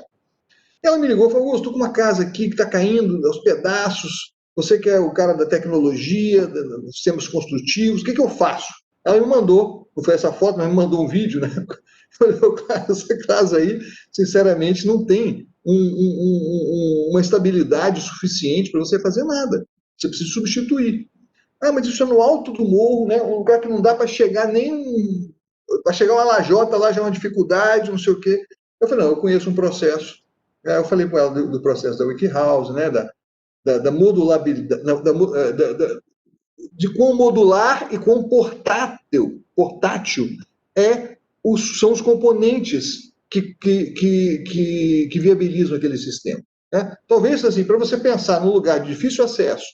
Ela me ligou e falou: Augusto, estou com uma casa aqui que está caindo aos pedaços, você que é o cara da tecnologia, dos sistemas construtivos, o que eu faço? Ela me mandou, não foi essa foto, mas me mandou um vídeo, né? Eu falei, essa casa aí, sinceramente, não tem uma estabilidade suficiente para você fazer nada. Você precisa substituir. Ah, mas isso é no alto do morro, né? Um lugar que não dá para chegar nem... Para chegar uma lajota lá já é uma dificuldade, não sei o quê. Eu falei, não, eu conheço um processo. Eu falei com ela do processo da WikiHouse, né? Da modulabilidade, de quão modular e quão portátil são os componentes que viabilizam aquele sistema. Né? Talvez, assim, para você pensar num lugar de difícil acesso,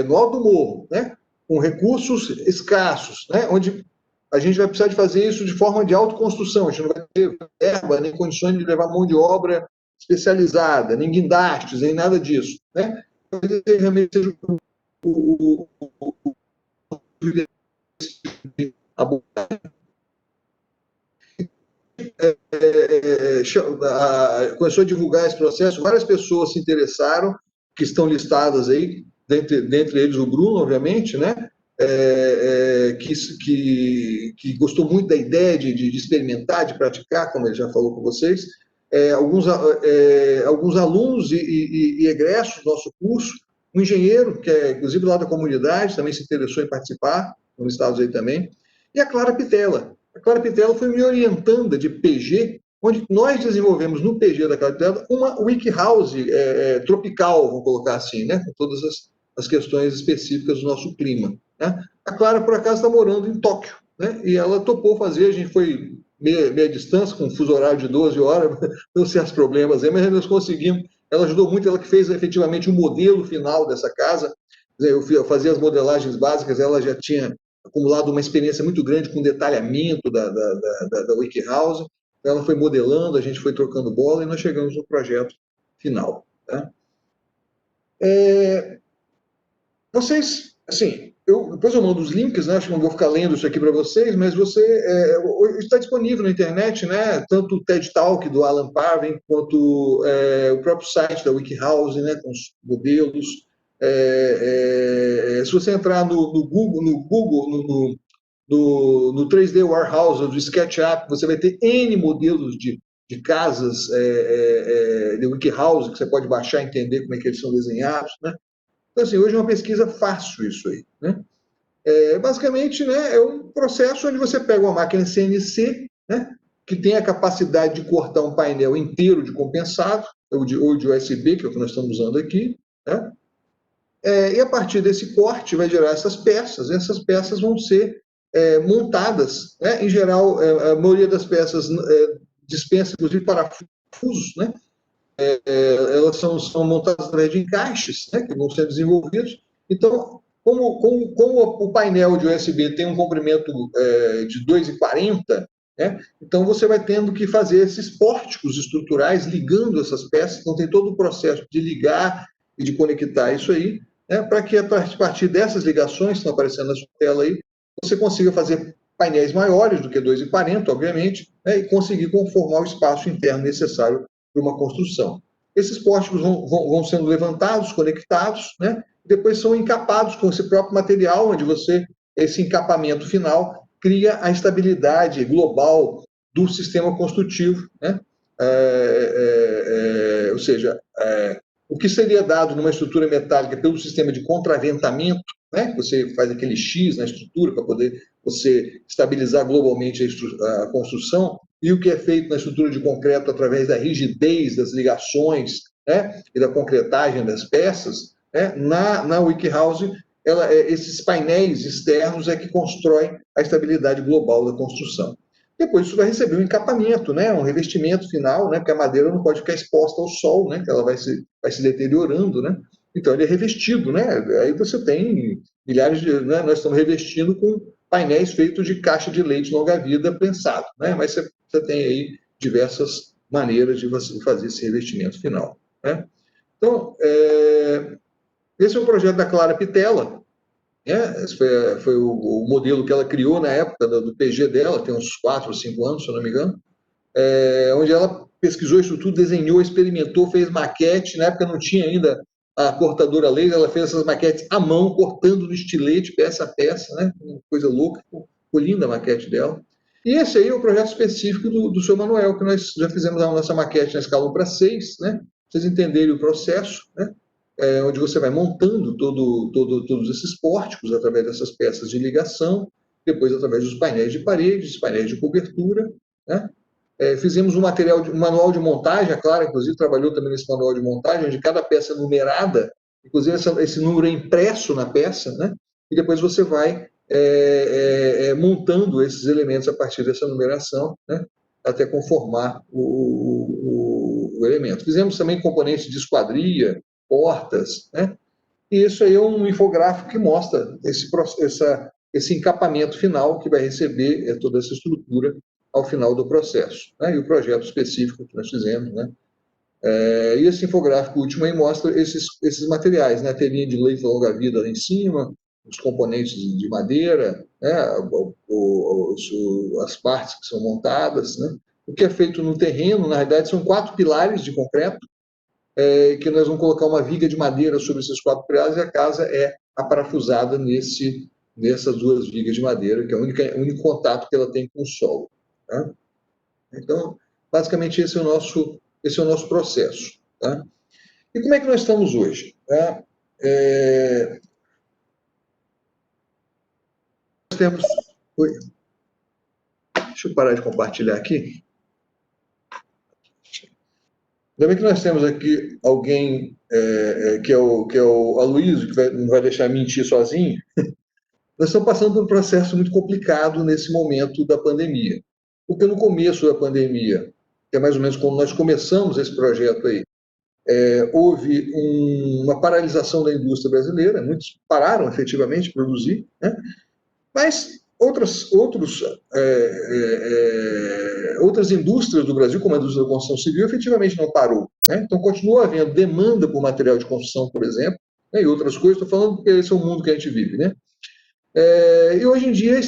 no alto do morro, né? Com recursos escassos, né? Onde a gente vai precisar de fazer isso de forma de autoconstrução, a gente não vai ter verba, nem condições de levar mão de obra especializada, nem guindastes, nem nada disso. Né? Realmente seja começou a divulgar esse processo, várias pessoas se interessaram, que estão listadas aí, dentre eles o Bruno, obviamente, né? Que gostou muito da ideia de experimentar, de praticar, como ele já falou com vocês. Alguns alunos e egressos do nosso curso, um engenheiro, que é inclusive lá da comunidade, também se interessou em participar, nos Estados aí também, e a Clara Pitella. A Clara Pitella foi minha orientanda de PG, onde nós desenvolvemos no PG da Clara Pitella uma WikiHouse tropical, vamos colocar assim, né, com todas as questões específicas do nosso clima. Né? A Clara, por acaso, está morando em Tóquio, né, e ela topou fazer, a gente foi meia distância, com um fuso horário de 12 horas, deu certos problemas aí, mas nós conseguimos. Ela ajudou muito, ela que fez efetivamente o modelo final dessa casa. Eu fazia as modelagens básicas, ela já tinha acumulado uma experiência muito grande com detalhamento da WikiHouse. Ela foi modelando, a gente foi trocando bola e nós chegamos no projeto final. Tá? Vocês, assim, depois eu mando os links, né? Acho que não vou ficar lendo isso aqui para vocês, mas está disponível na internet, né? Tanto o TED Talk do Alan Parvin, quanto o próprio site da WikiHouse, né? Com os modelos. Se você entrar no Google, no 3D Warehouse, do SketchUp, você vai ter N modelos de casas de WikiHouse que você pode baixar e entender como é que eles são desenhados, né? Então, assim, hoje é uma pesquisa fácil isso aí, né? Basicamente, né, é um processo onde você pega uma máquina CNC, né, que tem a capacidade de cortar um painel inteiro de compensado, ou de USB, que é o que nós estamos usando aqui, né? E a partir desse corte vai gerar essas peças. Essas peças vão ser montadas, né? Em geral, a maioria das peças dispensa, inclusive, parafusos, né? Elas são montadas através de encaixes, né? Que vão ser desenvolvidos. Então, como o painel de USB tem um comprimento de 2,40, né? Então você vai tendo que fazer esses pórticos estruturais ligando essas peças. Então tem todo o processo de ligar e de conectar isso aí, né? Para que a partir dessas ligações que estão aparecendo na sua tela aí, você consiga fazer painéis maiores do que 2,40, obviamente, né? E conseguir conformar o espaço interno necessário para uma construção. Esses pórticos vão sendo levantados, conectados, né? Depois são encapados com esse próprio material, onde esse encapamento final cria a estabilidade global do sistema construtivo, né? Ou seja, o que seria dado numa estrutura metálica pelo sistema de contraventamento, né? Você faz aquele X na estrutura para poder você estabilizar globalmente a construção, e o que é feito na estrutura de concreto através da rigidez das ligações, né? E da concretagem das peças, né? Na WikiHouse, esses painéis externos é que constroem a estabilidade global da construção. Depois isso vai receber um encapamento, né? Um revestimento final, né? Porque a madeira não pode ficar exposta ao sol, né? Que ela vai se deteriorando, né? Então ele é revestido, né? Aí você tem milhares de... Né? Nós estamos revestindo com painéis feitos de caixa de leite longa-vida prensado, né? Mas você tem aí diversas maneiras de você fazer esse revestimento final, né? Então, esse é o projeto da Clara Pitella, né? Esse foi o modelo que ela criou na época do PG dela, tem uns 4 ou 5 anos, se eu não me engano, onde ela pesquisou isso tudo, desenhou, experimentou, fez maquete. Na época não tinha ainda a cortadora laser, ela fez essas maquetes à mão, cortando no estilete, peça a peça, né? Uma coisa louca, ficou linda a maquete dela. E esse aí é o projeto específico do seu Manuel, que nós já fizemos a nossa maquete na escala 1:6, né? Pra vocês entenderem o processo, né? Onde você vai montando todos esses pórticos através dessas peças de ligação, depois através dos painéis de paredes, painéis de cobertura, né? Fizemos um manual de montagem, a Clara, inclusive, trabalhou também nesse manual de montagem, onde cada peça é numerada, inclusive esse número é impresso na peça, né? E depois você vai montando esses elementos a partir dessa numeração, né? Até conformar o elemento. Fizemos também componentes de esquadria, portas, né? E isso aí é um infográfico que mostra esse encapamento final que vai receber toda essa estrutura ao final do processo, né? E o projeto específico que nós fizemos, né? E esse infográfico último aí mostra esses materiais, né? A telinha de leite longa-vida lá em cima, os componentes de madeira, né? As partes que são montadas, né? O que é feito no terreno, na realidade, são 4 pilares de concreto, que nós vamos colocar uma viga de madeira sobre esses 4 pilares, e a casa é aparafusada nessas 2 vigas de madeira, que é o único contato que ela tem com o solo, tá? Então, basicamente, esse é o nosso processo, tá? E como é que nós estamos hoje? Tá? Nós temos... Deixa eu parar de compartilhar aqui. Ainda bem que nós temos aqui alguém que é o Aloysio, que não vai deixar mentir sozinho. Nós estamos passando por um processo muito complicado nesse momento da pandemia. Porque no começo da pandemia, que é mais ou menos quando nós começamos esse projeto aí, houve uma paralisação da indústria brasileira, muitos pararam efetivamente de produzir, né? Mas outras indústrias do Brasil, como a indústria da construção civil, efetivamente não parou, né? Então continua havendo demanda por material de construção, por exemplo, né? E outras coisas. Estou falando porque esse é o mundo que a gente vive, né? E hoje em dia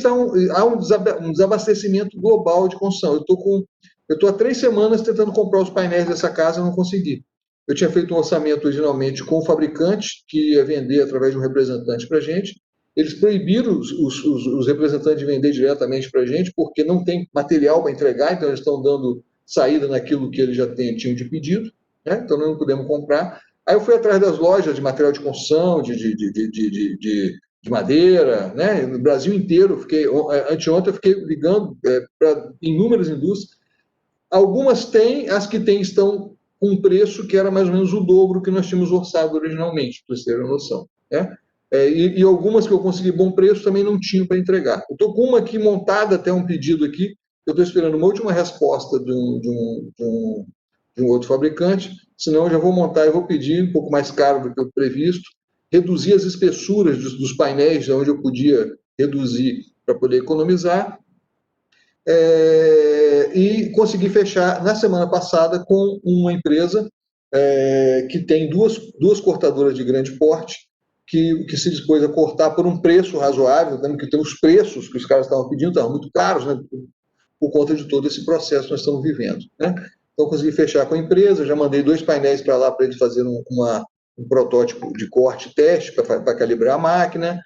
há um desabastecimento global de construção. Eu estou há 3 semanas tentando comprar os painéis dessa casa e não consegui. Eu tinha feito um orçamento originalmente com o fabricante, que ia vender através de um representante para a gente. Eles proibiram os representantes de vender diretamente para a gente, porque não tem material para entregar, então eles estão dando saída naquilo que eles já tinham de pedido, né? Então nós não pudemos comprar. Aí eu fui atrás das lojas de material de construção, de madeira, né? No Brasil inteiro. Anteontem eu fiquei ligando para inúmeras indústrias. Algumas têm, as que têm estão com um preço que era mais ou menos o dobro que nós tínhamos orçado originalmente, para vocês terem uma noção, né? E algumas que eu consegui bom preço também não tinham para entregar. Eu estou com uma aqui montada, até um pedido aqui, eu estou esperando uma última resposta de um outro fabricante, senão eu já vou montar e vou pedir, um pouco mais caro do que o previsto, reduzir as espessuras dos painéis, onde eu podia reduzir para poder economizar, e consegui fechar na semana passada com uma empresa que tem duas cortadoras de grande porte, que se dispôs a cortar por um preço razoável, vendo que tem os preços que os caras estavam pedindo, estavam muito caros, né, por conta de todo esse processo que nós estamos vivendo, né? Então, consegui fechar com a empresa, já mandei 2 painéis para lá para eles fazerem um protótipo de corte e teste para calibrar a máquina.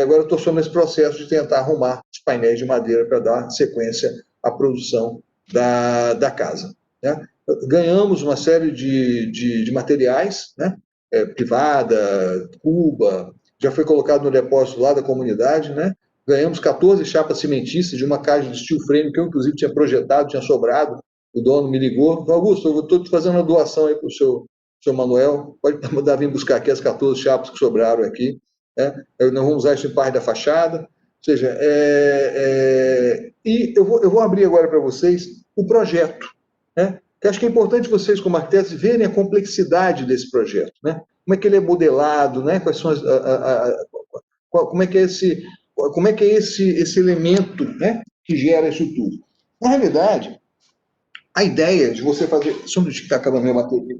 Agora estou só nesse processo de tentar arrumar os painéis de madeira para dar sequência à produção da casa, né? Ganhamos uma série de materiais, né? Privada, cuba, já foi colocado no depósito lá da comunidade, né? Ganhamos 14 chapas cimentícias de uma caixa de steel frame que eu, inclusive, tinha projetado, tinha sobrado. O dono me ligou, falou: Augusto, eu estou te fazendo uma doação aí para o seu Manuel, pode mandar vir buscar aqui as 14 chapas que sobraram aqui, né? Nós vamos usar isso em parte da fachada. Ou seja, e eu vou abrir agora para vocês o projeto, né? Que acho que é importante vocês, como arquitetos, verem a complexidade desse projeto, né? Como é que ele é modelado, né? Quais são como é que é esse elemento, né, que gera isso tudo. Na realidade, a ideia de você fazer... Só um minutinho que está acabando a minha bateria.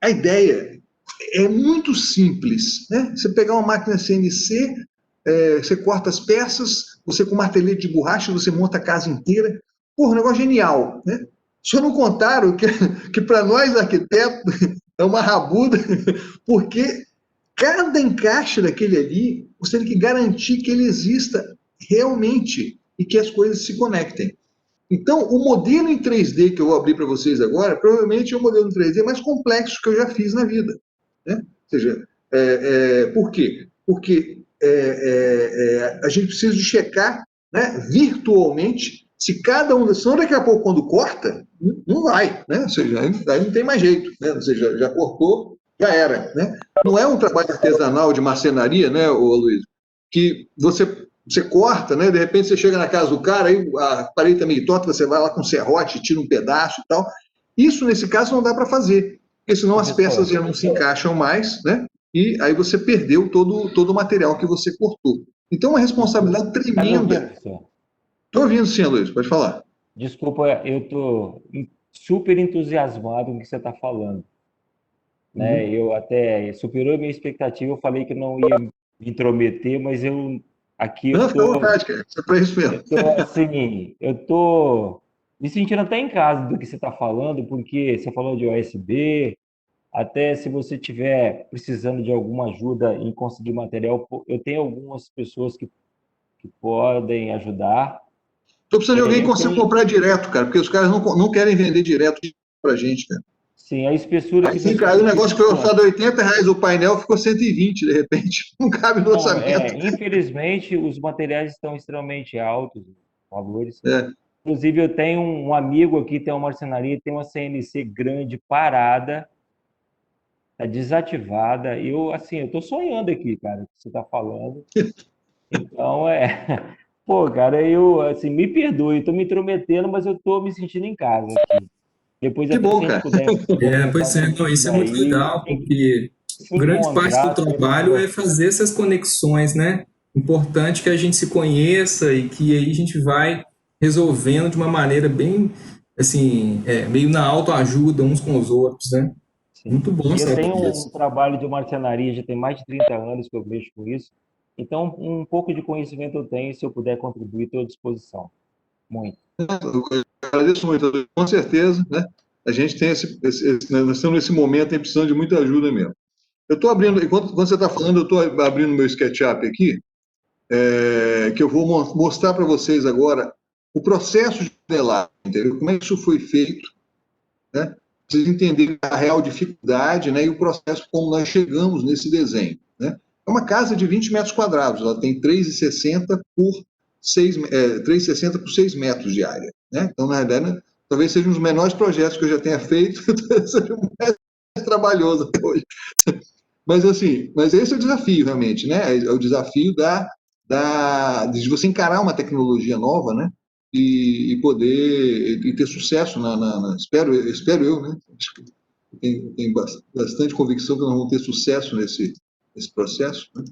A ideia é muito simples, né? Você pegar uma máquina CNC, você corta as peças, você com martelete de borracha, você monta a casa inteira. Porra, um negócio genial, né? Só não contaram que para nós, arquitetos, é uma rabuda, porque cada encaixe daquele ali, você tem que garantir que ele exista realmente e que as coisas se conectem. Então, o modelo em 3D que eu vou abrir para vocês agora, provavelmente é o modelo em 3D mais complexo que eu já fiz na vida, né? Ou seja, por quê? Porque a gente precisa de checar, né, virtualmente se cada um... Senão, daqui a pouco, quando corta, não vai, né? Ou seja, aí não tem mais jeito, né? Ou seja, já cortou, já era, né? Não é um trabalho artesanal de marcenaria, né, Luiz? Que você corta, né? De repente você chega na casa do cara, aí a parede está meio torta, você vai lá com um serrote, tira um pedaço e tal. Isso, nesse caso, não dá para fazer, porque senão as peças já não se encaixam mais, né? E aí você perdeu todo o material que você cortou. Então, é uma responsabilidade tremenda. Estou ouvindo sim, Luiz, pode falar. Desculpa, eu estou super entusiasmado com o que você está falando, né? Eu até superou a minha expectativa, eu falei que não ia me intrometer, mas aqui eu fica à vontade, cara. Isso é para isso mesmo. Eu estou me sentindo até em casa do que você está falando, porque você falou de OSB, até se você estiver precisando de alguma ajuda em conseguir material, eu tenho algumas pessoas que podem ajudar. Estou precisando de alguém que consiga comprar direto, cara, porque os caras não querem vender direto para a gente, cara. Sim, a espessura... Aí sim, cara, o negócio que foi orçado R$80 o painel ficou 120, de repente. Não cabe no orçamento. Infelizmente, os materiais estão extremamente altos, os valores. Inclusive, eu tenho um amigo aqui, tem uma marcenaria, tem uma CNC grande, parada, tá desativada. Eu estou sonhando aqui, cara, o que você está falando. Então, Pô, cara, me perdoe, estou me intrometendo, mas eu estou me sentindo em casa aqui. Depois que bom, cara. Pois é, não, isso é muito legal, porque grande parte do trabalho é fazer essas conexões, né? Importante que a gente se conheça e que aí a gente vai resolvendo de uma maneira bem, assim, meio na autoajuda uns com os outros, né? Sim. Muito bom. Eu tenho um trabalho de marcenaria, já tem mais de 30 anos que eu mexo com isso. Então, um pouco de conhecimento eu tenho, se eu puder contribuir, estou à disposição. Muito. Eu agradeço muito, com certeza, né? A gente tem nós estamos nesse momento precisando de muita ajuda mesmo. Eu estou abrindo, enquanto você está falando, eu estou abrindo meu SketchUp aqui, que eu vou mostrar para vocês agora o processo de modelagem, entendeu? Como é que isso foi feito, né? Vocês entenderem a real dificuldade, né? E o processo como nós chegamos nesse desenho, né? É uma casa de 20 metros quadrados, ela tem 3,60 por 360 por 6 metros de área, né? Então, na verdade, talvez seja um dos menores projetos que eu já tenha feito, seja o mais trabalhoso até hoje. Mas, assim, esse é o desafio, realmente, né? É o desafio de você encarar uma tecnologia nova, né? E poder ter sucesso espero eu, né? Acho que tenho bastante convicção que nós vamos ter sucesso nesse processo, né?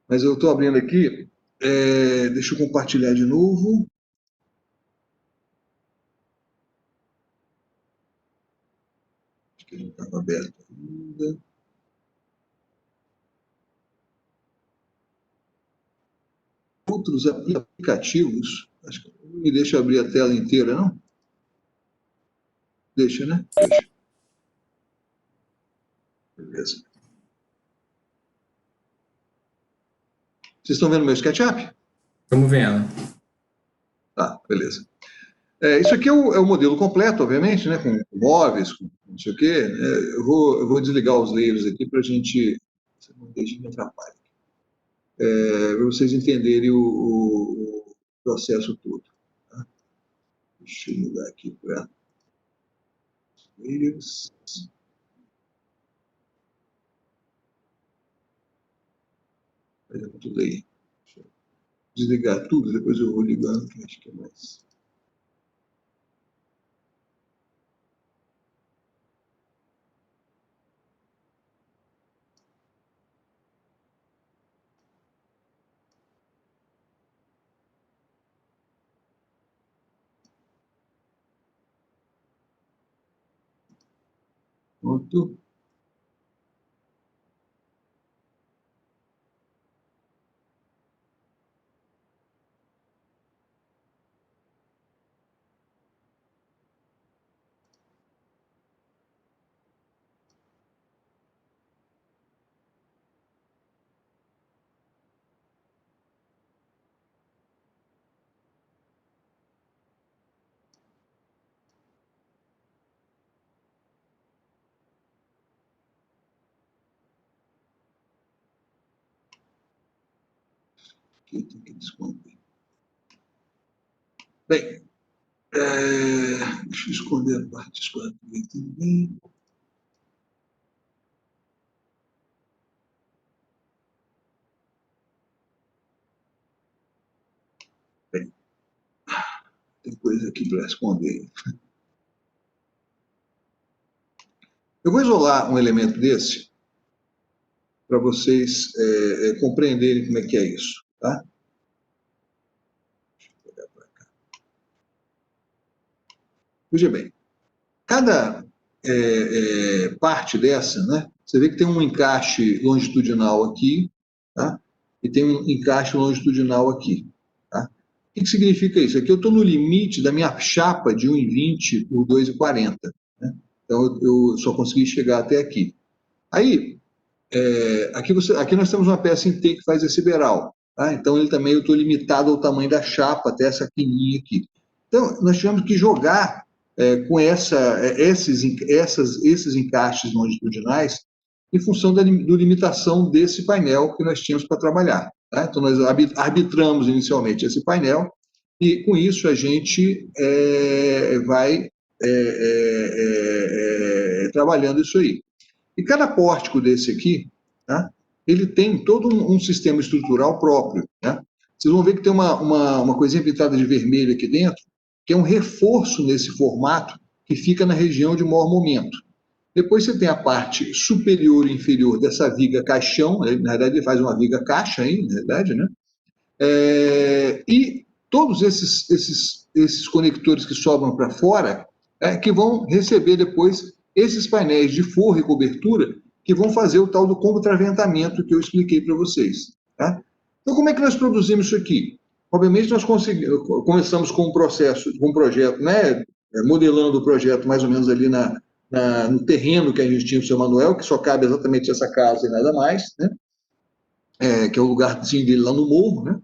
Mas eu estou abrindo aqui, deixa eu compartilhar de novo. Acho que ele não estava aberto ainda. Outros aplicativos, acho que não me deixa abrir a tela inteira, não? Deixa, né? Deixa. Beleza. Vocês estão vendo meu SketchUp? Estamos vendo. Tá, beleza. Isso aqui é o modelo completo, obviamente, né? Com móveis, com não sei o quê. Eu vou desligar os layers aqui para a gente... Essa bandejinha me atrapalha. Para vocês entenderem o processo todo. Tá? Deixa eu mudar aqui para layers. Tudo aí. Deixa eu desligar tudo, depois eu vou ligando, que acho que é mais... Pronto. Aqui tem que esconder. Bem, deixa eu esconder a parte de esconder também. Bem, tem coisa aqui para esconder. Eu vou isolar um elemento desse para vocês compreenderem como é que é isso, tá? Deixa eu pegar para cá. Veja bem, cada parte dessa, né? Você vê que tem um encaixe longitudinal aqui, tá? E tem um encaixe longitudinal aqui, tá? O que significa isso? Aqui eu estou no limite da minha chapa de 1,20 por 2,40, né? Então eu só consegui chegar até aqui. Aí, aqui nós temos uma peça em T que faz esse beiral, tá? Então eu estou limitado ao tamanho da chapa até essa fininha aqui. Então nós tivemos que jogar com esses encaixes longitudinais em função da limitação desse painel que nós tínhamos para trabalhar, tá? Então nós arbitramos inicialmente esse painel e com isso a gente vai trabalhando isso aí. E cada pórtico desse aqui, tá? Ele tem todo um sistema estrutural próprio, né? Vocês vão ver que tem uma coisinha pintada de vermelho aqui dentro, que é um reforço nesse formato que fica na região de maior momento. Depois você tem a parte superior e inferior dessa viga caixão, na verdade ele faz uma viga caixa aí, na verdade, né? E todos esses conectores que sobram para fora, que vão receber depois esses painéis de forro e cobertura que vão fazer o tal do contraventamento que eu expliquei para vocês, tá? Então, como é que nós produzimos isso aqui? Obviamente, nós começamos com um projeto, né, modelando o projeto mais ou menos ali no terreno que a gente tinha no Seu Manuel, que só cabe exatamente essa casa e nada mais, né? Que é o lugarzinho dele lá no morro, né?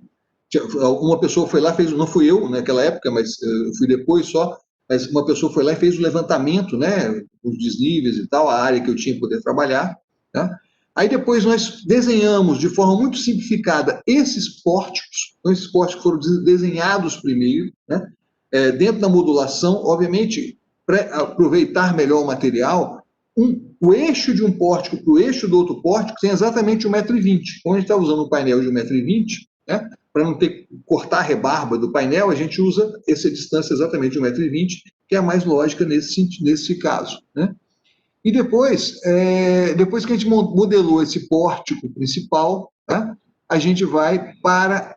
Uma pessoa foi lá, não fui eu naquela época, mas eu fui depois só, mas uma pessoa foi lá e fez o levantamento, né, os desníveis e tal, a área que eu tinha que poder trabalhar, tá? Aí depois nós desenhamos de forma muito simplificada esses pórticos. Então, esses pórticos foram desenhados primeiro, né? Dentro da modulação, obviamente, para aproveitar melhor o material, o eixo de um pórtico para o eixo do outro pórtico tem exatamente 1,20 m. Como a gente está usando um painel de 1,20 m, né? Para não ter que cortar a rebarba do painel, a gente usa essa distância exatamente de 1,20 m, que é a mais lógica nesse caso, né? E depois que a gente modelou esse pórtico principal, né, a gente vai para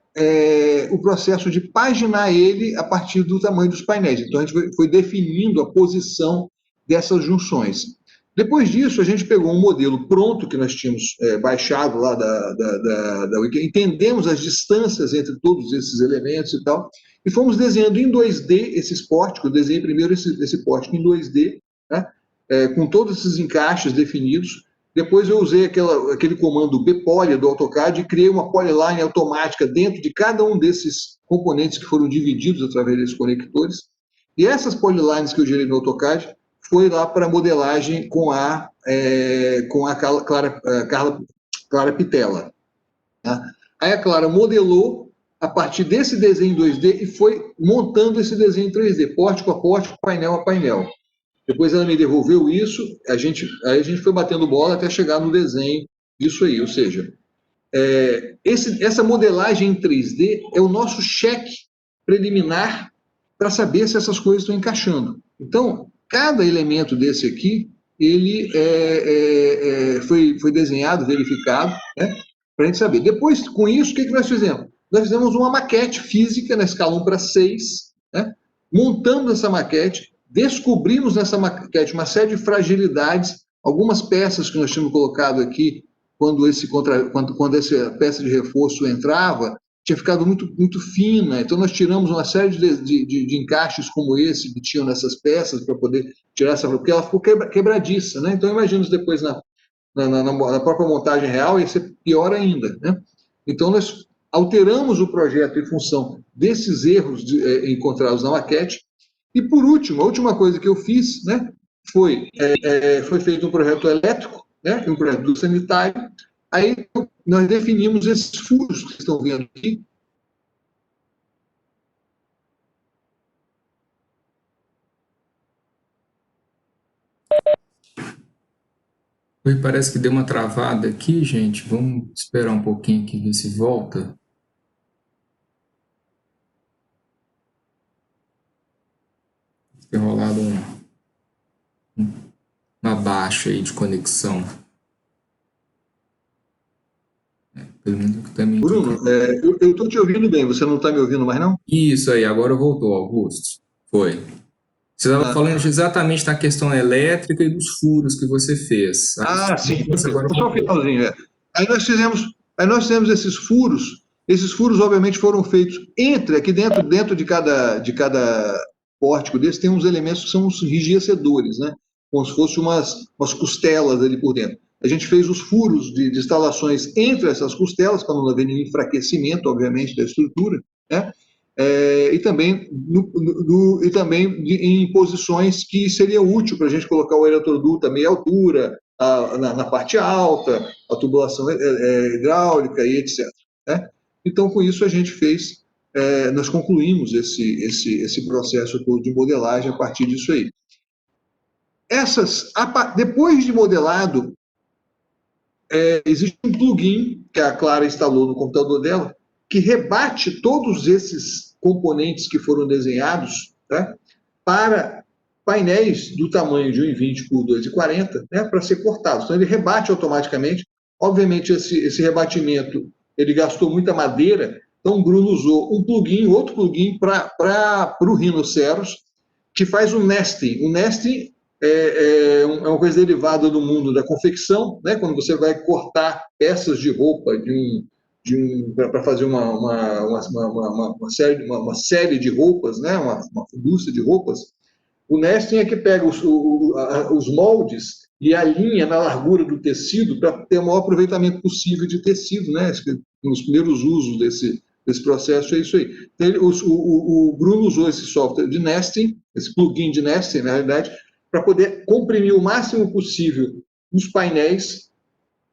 o processo de paginar ele a partir do tamanho dos painéis. Então, a gente foi definindo a posição dessas junções. Depois disso, a gente pegou um modelo pronto que nós tínhamos baixado lá da Wiki, entendemos as distâncias entre todos esses elementos e tal, e fomos desenhando em 2D esses pórticos. Eu desenhei primeiro esse pórtico em 2D, né, com todos esses encaixes definidos. Depois eu usei aquele comando bpoly do AutoCAD e criei uma polyline automática dentro de cada um desses componentes que foram divididos através desses conectores. E essas polylines que eu gerei no AutoCAD foi lá para a modelagem com a Clara Pitela. Tá? Aí a Clara modelou a partir desse desenho em 2D e foi montando esse desenho em 3D, pórtico a pórtico, painel a painel. Depois ela me devolveu isso, aí a gente foi batendo bola até chegar no desenho disso aí. Ou seja, essa modelagem em 3D é o nosso cheque preliminar para saber se essas coisas estão encaixando. Então, cada elemento desse aqui, ele foi desenhado, verificado, né, para a gente saber. Depois, com isso, o que nós fizemos? Nós fizemos uma maquete física na escala 1:6, né, montamos essa maquete, descobrimos nessa maquete uma série de fragilidades, algumas peças que nós tínhamos colocado aqui, quando essa peça de reforço entrava, tinha ficado muito, muito fina, então nós tiramos uma série de encaixes como esse que tinham nessas peças para poder tirar essa, porque ela ficou quebradiça, né? Então imagina depois na própria montagem real ia ser pior ainda, né? Então nós alteramos o projeto em função desses erros encontrados na maquete. E, por último, a última coisa que eu fiz, né, foi feito um projeto elétrico, né, um projeto sanitário. Aí nós definimos esses furos que estão vendo aqui. Parece que deu uma travada aqui, gente. Vamos esperar um pouquinho aqui, ver se volta. Tem rolado uma baixa aí de conexão. Pelo menos também. Bruno, eu estou te ouvindo bem, você não está me ouvindo mais, não? Isso aí, agora voltou, Augusto. Foi. Você estava falando exatamente da questão elétrica e dos furos que você fez. Sim. Só o finalzinho. Aí nós fizemos esses furos. Esses furos, obviamente, foram feitos aqui dentro de cada pórtico desse, tem uns elementos que são os enrijecedores, né? Como se fossem umas costelas ali por dentro. A gente fez os furos de instalações entre essas costelas, para não haver nenhum enfraquecimento, obviamente, da estrutura, né? E também em posições que seria útil para a gente colocar o eletroduto a meia altura, na parte alta, a tubulação hidráulica e etc. Né? Então, com isso, a gente nós concluímos esse processo todo de modelagem a partir disso aí. Depois de modelado, existe um plugin que a Clara instalou no computador dela, que rebate todos esses componentes que foram desenhados, tá, para painéis do tamanho de 1,20 por 2,40, né, para ser cortados. Então, ele rebate automaticamente. Obviamente, esse rebatimento, ele gastou muita madeira, então o Bruno usou outro plugin para o Rhinoceros, que faz um nesting. O nesting é uma coisa derivada do mundo da confecção, né, quando você vai cortar peças de roupa para fazer uma série de roupas, né, uma indústria de roupas. O nesting é que pega os moldes e alinha na largura do tecido para ter o maior aproveitamento possível de tecido, né? Nos primeiros usos desse processo é isso aí. Então, o Bruno usou esse software de nesting, esse plugin de nesting, na realidade, para poder comprimir o máximo possível os painéis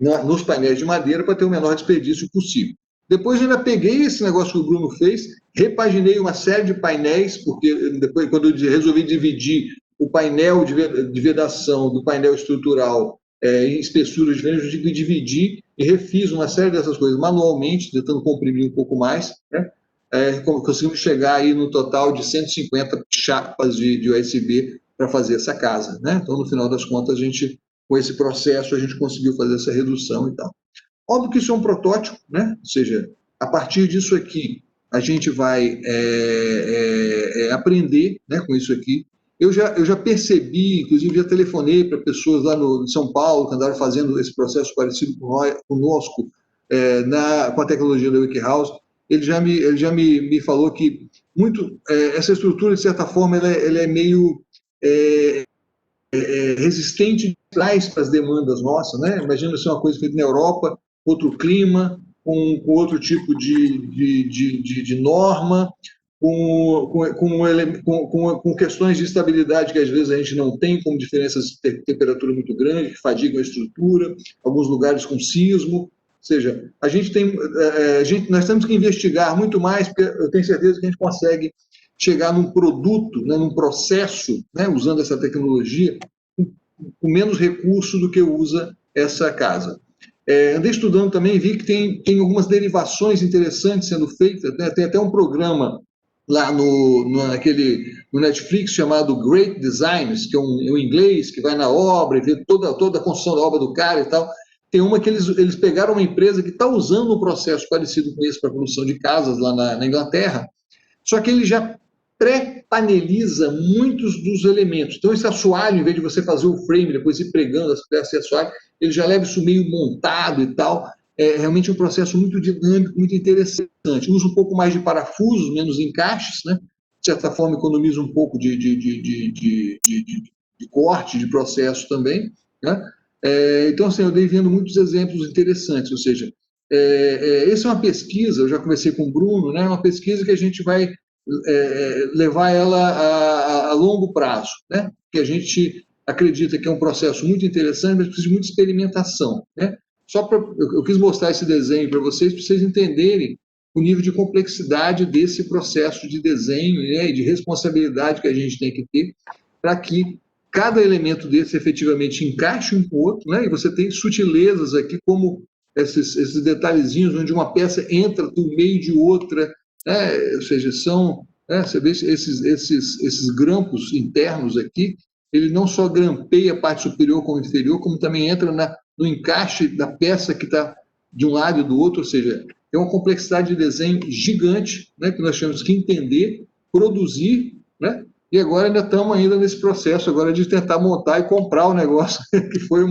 nos painéis de madeira para ter o menor desperdício possível. Depois eu ainda peguei esse negócio que o Bruno fez, repaginei uma série de painéis, porque depois, quando eu resolvi dividir o painel de vedação do painel estrutural em espessuras diferentes, eu tive que dividir e refiz uma série dessas coisas manualmente, tentando comprimir um pouco mais, né? Conseguimos chegar aí no total de 150 chapas de USB para fazer essa casa, né? Então, no final das contas, a gente, com esse processo, a gente conseguiu fazer essa redução e tal. Óbvio que isso é um protótipo, né? Ou seja, a partir disso aqui, a gente vai aprender, né, com isso aqui. Eu já percebi, inclusive já telefonei para pessoas lá em São Paulo que andaram fazendo esse processo parecido conosco, com a tecnologia da WikiHouse. Ele já me falou que essa estrutura, de certa forma, ela é meio resistente para as demandas nossas, né? Imagina se uma coisa feita na Europa, outro clima, com outro tipo de norma, com questões de estabilidade que às vezes a gente não tem, como diferenças de temperatura muito grandes, que fadigam a estrutura, alguns lugares com sismo. Ou seja, nós temos que investigar muito mais, porque eu tenho certeza que a gente consegue chegar num produto, né, num processo, né, usando essa tecnologia, com menos recurso do que usa essa casa. Andei estudando também, vi que tem algumas derivações interessantes sendo feitas, né? Tem até um programa lá no Netflix chamado Great Designs, que é um inglês que vai na obra e vê toda a construção da obra do cara e tal. Tem uma que eles pegaram uma empresa que está usando um processo parecido com esse para a produção de casas lá na Inglaterra, só que ele já pré-paneliza muitos dos elementos. Então, esse assoalho, em vez de você fazer o frame, depois ir pregando as peças de assoalho, ele já leva isso meio montado e tal. É realmente um processo muito dinâmico, muito interessante. Usa um pouco mais de parafusos, menos encaixes, né? De certa forma, economiza um pouco de corte, de processo também, né? Então, assim, eu dei vendo muitos exemplos interessantes, ou seja, essa é uma pesquisa, eu já conversei com o Bruno, né? Uma pesquisa que a gente vai levar ela a longo prazo, né? Que a gente acredita que é um processo muito interessante, mas precisa de muita experimentação, né? Eu quis mostrar esse desenho para vocês entenderem o nível de complexidade desse processo de desenho, né, e de responsabilidade que a gente tem que ter para que cada elemento desse efetivamente encaixe um com o outro, né? E você tem sutilezas aqui, como esses detalhezinhos onde uma peça entra no meio de outra, ou seja, você vê esses grampos internos aqui, ele não só grampeia a parte superior como inferior, como também entra no encaixe da peça que está de um lado e do outro, ou seja, tem uma complexidade de desenho gigante, né, que nós temos que entender, produzir, né, e agora ainda estamos nesse processo agora de tentar montar e comprar o negócio, que foi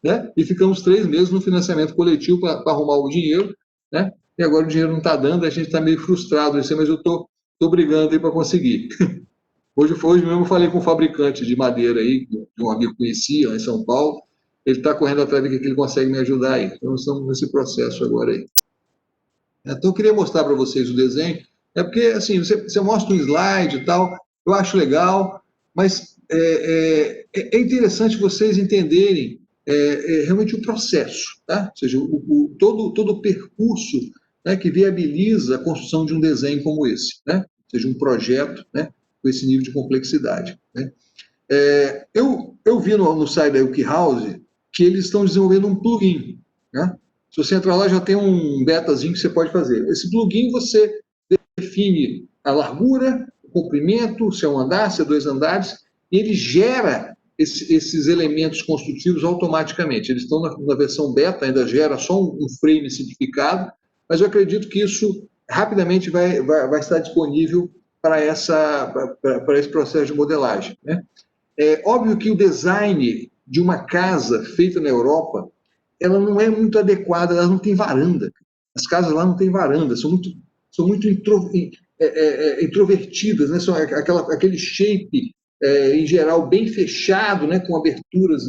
né, e ficamos 3 meses no financiamento coletivo para arrumar o dinheiro, né, e agora o dinheiro não está dando, a gente está meio frustrado, mas eu estou brigando aí para conseguir. Hoje mesmo eu falei com um fabricante de madeira aí, de um amigo que conhecia, lá em São Paulo, ele está correndo atrás de que ele consegue me ajudar aí. Então, nós estamos nesse processo agora aí. Então, eu queria mostrar para vocês o desenho, porque, assim, você mostra um slide e tal, eu acho legal, mas é interessante vocês entenderem realmente o processo, tá? Ou seja, todo o percurso, né, que viabiliza a construção de um desenho como esse, né? Ou seja, um projeto, né, com esse nível de complexidade, né? Eu vi no site da WikiHouse que eles estão desenvolvendo um plugin, né? Se você entrar lá, já tem um betazinho que você pode fazer. Esse plugin, você define a largura, o comprimento, se é um andar, se é 2 andares, e ele gera esses elementos construtivos automaticamente. Eles estão na versão beta, ainda gera só um frame simplificado, mas eu acredito que isso rapidamente vai estar disponível para esse processo de modelagem, né? É óbvio que o design de uma casa feita na Europa, ela não é muito adequada, ela não tem varanda. As casas lá não têm varanda, são muito introvertidas, né? São aquele shape, em geral, bem fechado, né? Com aberturas,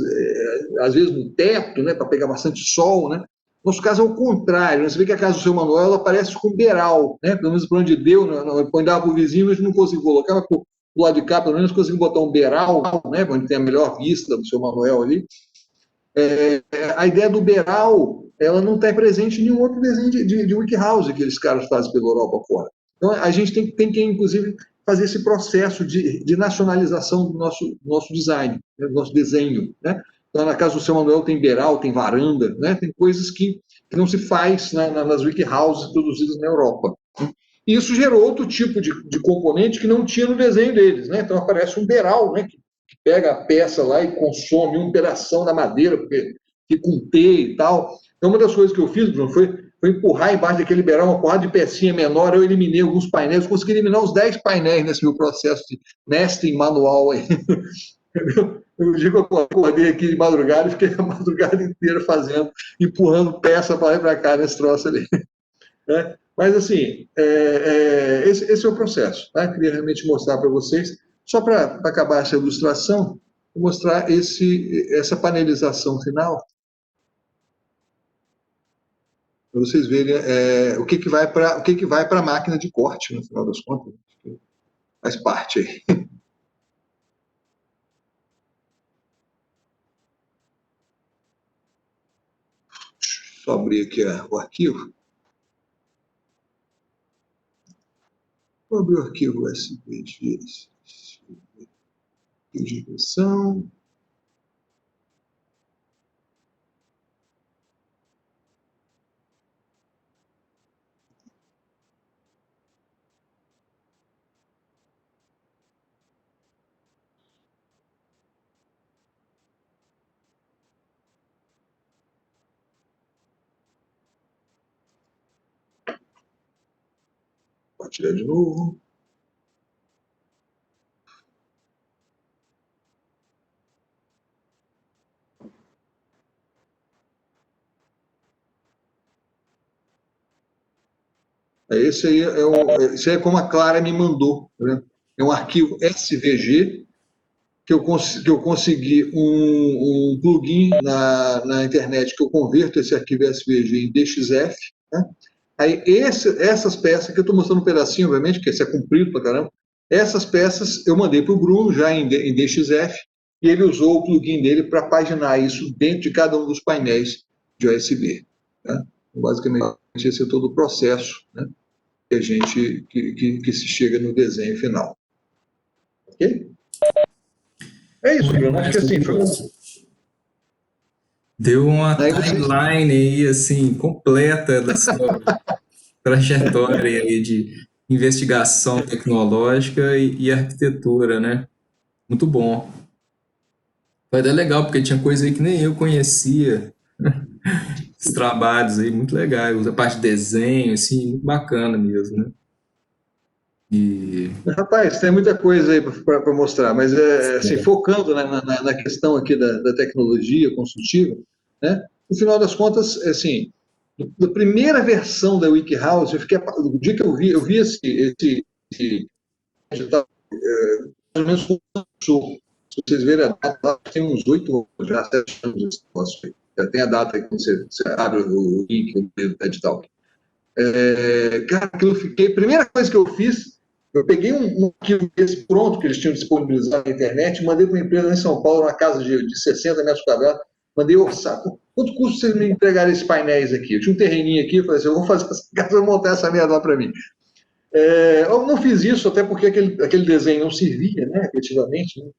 às vezes no teto, né? Para pegar bastante sol, né? Nosso caso é o contrário, né? Você vê que a casa do seu Manuel, ela parece com um beiral, né? Pelo menos para onde deu, quando dava para o vizinho, mas não conseguiu colocar, mas do lado de cá, pelo menos, conseguiu botar um beiral, né? Onde tem a melhor vista do seu Manuel ali. A ideia do Beral, ela não está presente em nenhum outro desenho de WikiHouse que esses caras fazem pela Europa fora. Então, a gente tem que, inclusive, fazer esse processo de nacionalização do nosso design, né, do nosso desenho, né? Então, na casa do seu Manuel tem Beral, tem varanda, né? Tem coisas que não se faz nas WikiHouses produzidas na Europa. Né? E isso gerou outro tipo de componente que não tinha no desenho deles, né? Então aparece um Beral, né? Que pega a peça lá e consome um pedação da madeira, porque fica com T e tal. Então, uma das coisas que eu fiz, Bruno, foi empurrar embaixo daquele Beral uma porrada de pecinha menor. Eu eliminei alguns painéis, consegui eliminar uns 10 painéis nesse meu processo de nesting manual aí. Eu digo que eu acordei aqui de madrugada e fiquei a madrugada inteira fazendo, empurrando peça para lá e para cá nesse troço ali. Né? Mas, assim, esse é o processo. Tá? Eu queria realmente mostrar para vocês, só para acabar essa ilustração, vou mostrar essa panelização final, para vocês verem o que vai para a máquina de corte, no final das contas. Faz parte aí. Só abrir aqui o arquivo. Vou abrir o arquivo USB de direção. Vou tirar de novo. Esse aí esse aí é como a Clara me mandou. Né? É um arquivo SVG que eu consegui um plugin na internet que eu converto esse arquivo SVG em DXF. Né? Aí essas peças, que eu estou mostrando um pedacinho, obviamente, porque esse é comprido pra caramba, essas peças eu mandei para o Bruno já em DXF, e ele usou o plugin dele para paginar isso dentro de cada um dos painéis de USB. Né? Basicamente, esse é todo o processo, né, que a gente que se chega no desenho final. Ok? É isso, Bruno. Acho que assim foi. Deu uma timeline aí, assim, completa da sua trajetória aí de investigação tecnológica e arquitetura, né? Muito bom. Foi até legal, porque tinha coisa aí que nem eu conhecia. Esses trabalhos aí, muito legais. A parte de desenho, assim, muito bacana mesmo, né? Rapaz, tem muita coisa aí para mostrar, mas assim, focando na questão aqui da tecnologia construtiva, né? No final das contas, assim, na primeira versão da WikiHouse, o dia que eu vi esse mais ou menos como lançou. Se vocês verem a data, tem uns 8 anos, já 7 anos esse negócio aí. Já tem a data aí quando você abre o link do TED Talk. Cara, primeira coisa que eu fiz, eu peguei um arquivo desse pronto que eles tinham disponibilizado na internet, mandei para uma empresa em São Paulo, uma casa de 60 metros quadrados, mandei orçar. Quanto custa vocês me entregarem esses painéis aqui? Eu tinha um terreninho aqui, eu falei assim, eu vou fazer essa casa, vou montar essa merda lá para mim. Eu não fiz isso até porque aquele desenho não servia, né, efetivamente, né?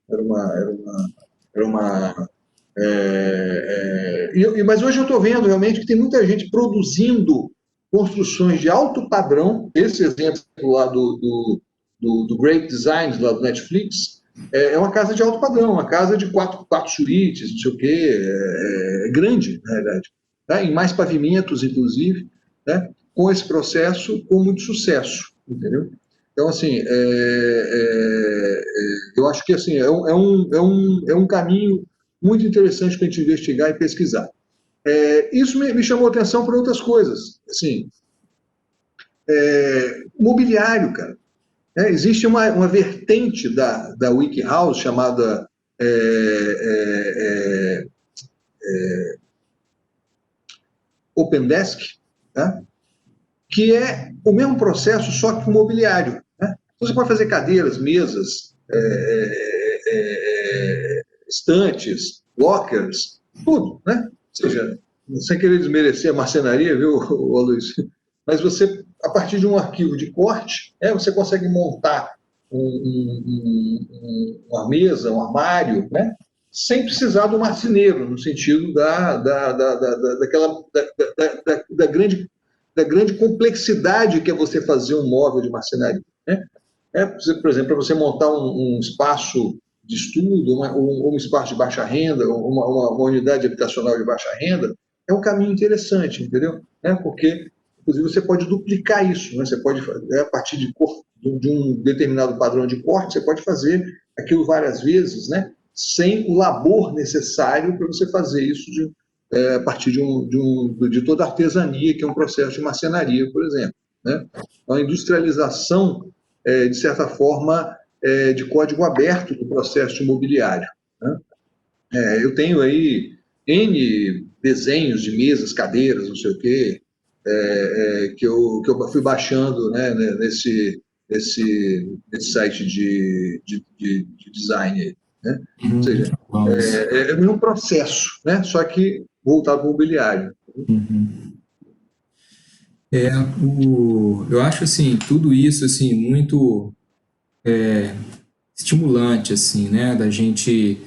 Mas hoje eu estou vendo realmente que tem muita gente produzindo construções de alto padrão. Esse exemplo lá do Great Designs, lá do Netflix, é uma casa de alto padrão, uma casa de quatro suítes, não sei o quê, grande, na verdade, tá? Em mais pavimentos, inclusive, né? Com esse processo, com muito sucesso, entendeu? Então, assim, eu acho que assim, é um caminho muito interessante para a gente investigar e pesquisar. Isso me chamou a atenção por outras coisas. Assim, mobiliário, cara. Existe uma vertente da WikiHouse chamada OpenDesk, tá? Que é o mesmo processo, só que com mobiliário. Né? Você pode fazer cadeiras, mesas, estantes, lockers, tudo, né? Ou seja, sem querer desmerecer a marcenaria, viu, Luiz? Mas você, a partir de um arquivo de corte, você consegue montar uma mesa, um armário, né? Sem precisar do marceneiro, no sentido da grande complexidade que é você fazer um móvel de marcenaria, né? Por exemplo, para você montar um espaço de estudo, um espaço de baixa renda, uma unidade habitacional de baixa renda, é um caminho interessante, entendeu? Porque, inclusive, você pode duplicar isso, né? Você pode, a partir de um determinado padrão de corte, você pode fazer aquilo várias vezes, né? Sem o labor necessário para você fazer isso a partir de toda a artesania, que é um processo de marcenaria, por exemplo, né? A industrialização, de certa forma, de código aberto do processo imobiliário, né? Eu tenho aí N desenhos de mesas, cadeiras, não sei o quê, que eu fui baixando, né, nesse site de design, né? Ou seja, é o mesmo processo, né? Só que voltado para o mobiliário. Eu acho assim, tudo isso assim, muito estimulante, assim, né? Da gente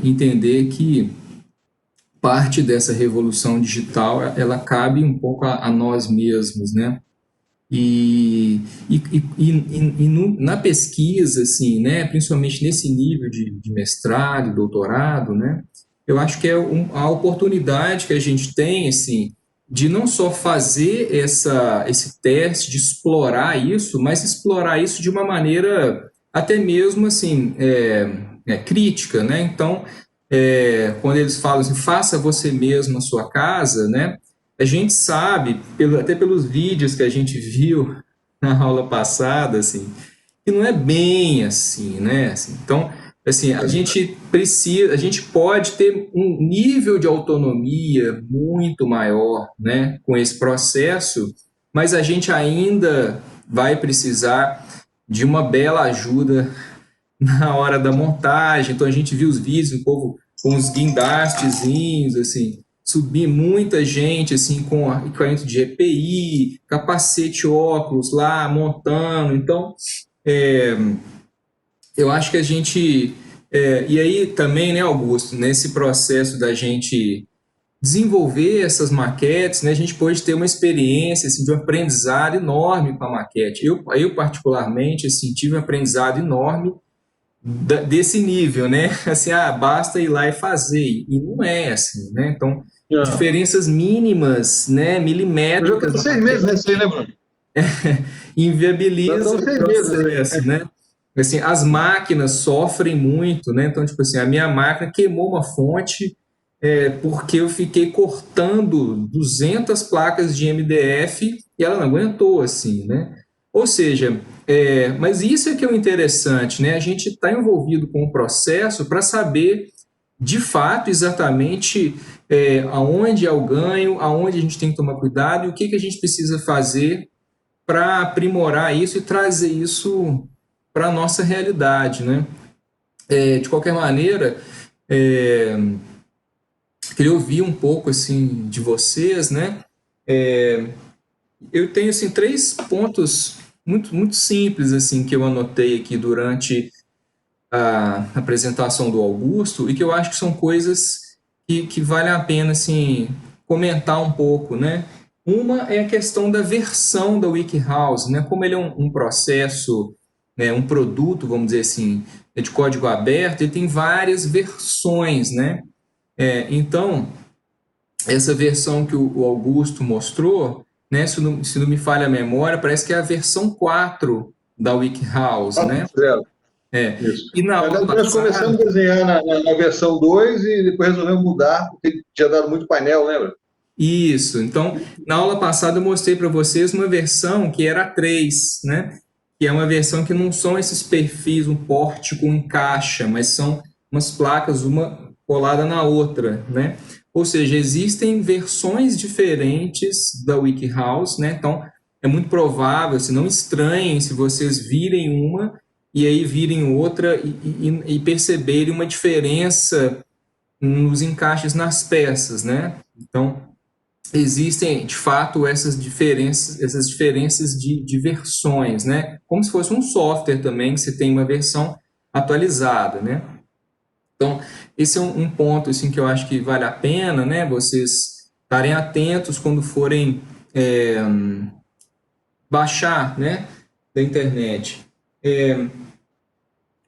entender que parte dessa revolução digital, ela cabe um pouco a nós mesmos, né? Na pesquisa, assim, né, principalmente nesse nível de mestrado, doutorado, né, eu acho que é a oportunidade que a gente tem, assim, de não só fazer esse teste, de explorar isso, mas explorar isso de uma maneira até mesmo, assim, crítica, né? Então, quando eles falam assim, faça você mesmo na sua casa, né? A gente sabe, até pelos vídeos que a gente viu na aula passada, assim, que não é bem assim, né? Assim, então, assim, a gente pode ter um nível de autonomia muito maior, né, com esse processo, mas a gente ainda vai precisar de uma bela ajuda na hora da montagem. Então, a gente viu os vídeos, o povo com os guindastezinhos, assim, subir muita gente assim com equipamento de EPI, capacete, óculos lá, montando. Então, eu acho que a gente... e aí também, né, Augusto, nesse processo da gente desenvolver essas maquetes, né, a gente pode ter uma experiência assim, de um aprendizado enorme com a maquete. Eu particularmente, assim, tive um aprendizado enorme desse nível, né? Assim, basta ir lá e fazer. E não é assim, né? Então, diferenças mínimas, né, milimétricas. Eu já estou 6 meses nesse aí, né, Bruno? Inviabiliza o processo, né? Assim, as máquinas sofrem muito, né? Então, tipo assim, a minha máquina queimou uma fonte porque eu fiquei cortando 200 placas de MDF e ela não aguentou, assim, né? Ou seja, mas isso é que é o interessante, né? A gente está envolvido com o processo para saber, de fato, exatamente aonde é o ganho, aonde a gente tem que tomar cuidado e o que a gente precisa fazer para aprimorar isso e trazer isso para a nossa realidade, né? De qualquer maneira, queria ouvir um pouco assim de vocês, né? Eu tenho assim 3 pontos muito simples assim que eu anotei aqui durante a apresentação do Augusto e que eu acho que são coisas que vale a pena assim comentar um pouco, né? Uma é a questão da versão da WikiHouse, né? Como ele é um processo, né, um produto, vamos dizer assim, de código aberto, ele tem várias versões, né? Então, essa versão que o Augusto mostrou, né, se não me falha a memória, parece que é a versão 4 da WikiHouse, né? Isso. E na aula Nós começamos a desenhar na versão 2 e depois resolvemos mudar, porque tinha dado muito painel, lembra? Isso. Então, na aula passada eu mostrei para vocês uma versão que era a 3, né? Que é uma versão que não são esses perfis, um pórtico em caixa, mas são umas placas, uma colada na outra, né? Ou seja, existem versões diferentes da WikiHouse, né? Então, é muito provável, se não estranhem se vocês virem uma e aí virem outra e perceberem uma diferença nos encaixes nas peças, né? Então, existem, de fato, essas diferenças de versões, né? Como se fosse um software também, que você tem uma versão atualizada, né? Então, esse é um ponto, assim, que eu acho que vale a pena, né? Vocês estarem atentos quando forem baixar, né? Da internet.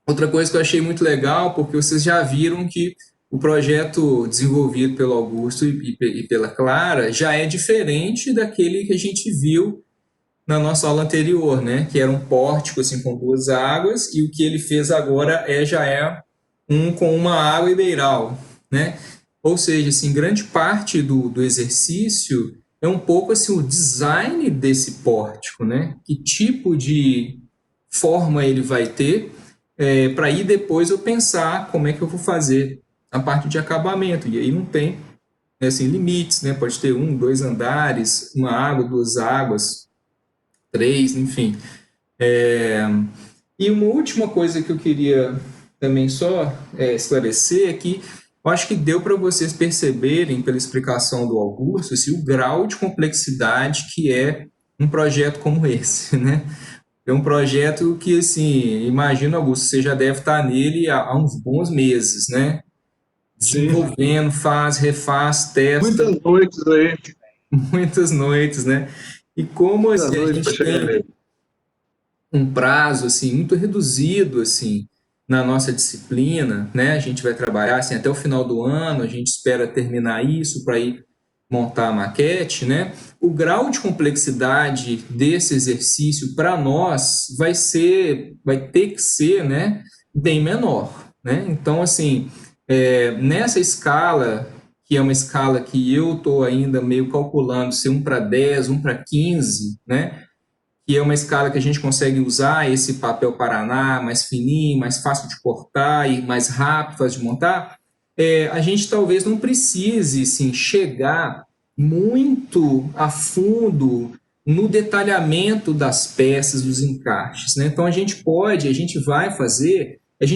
Outra coisa que eu achei muito legal, porque vocês já viram que o projeto desenvolvido pelo Augusto e pela Clara já é diferente daquele que a gente viu na nossa aula anterior, né? Que era um pórtico assim, com 2 águas, e o que ele fez agora já é um com uma água e beiral, né? Ou seja, assim, grande parte do exercício é um pouco assim, o design desse pórtico, né? Que tipo de forma ele vai ter, para aí depois eu pensar como é que eu vou fazer a parte de acabamento. E aí não tem assim, limites, né? Pode ter 1, 2 andares, uma água, 2 águas, 3, enfim. E uma última coisa que eu queria também só esclarecer é que eu acho que deu para vocês perceberem, pela explicação do Augusto, assim, o grau de complexidade que é um projeto como esse, né? É um projeto que, assim, imagina, Augusto, você já deve estar nele há uns bons meses, né? Desenvolvendo, faz, refaz, testa. Muitas noites aí. Muitas noites, né? E como assim, a gente tem um prazo assim muito reduzido assim na nossa disciplina, né? A gente vai trabalhar assim até o final do ano, a gente espera terminar isso para ir montar a maquete, né? O grau de complexidade desse exercício para nós vai ter que ser, né, bem menor, né? Então assim, nessa escala, que é uma escala que eu estou ainda meio calculando ser 1:10, 1:15, né? Que é uma escala que a gente consegue usar esse papel Paraná mais fininho, mais fácil de cortar e mais rápido, fácil de montar, a gente talvez não precise assim, chegar muito a fundo no detalhamento das peças, dos encaixes, né? Então a gente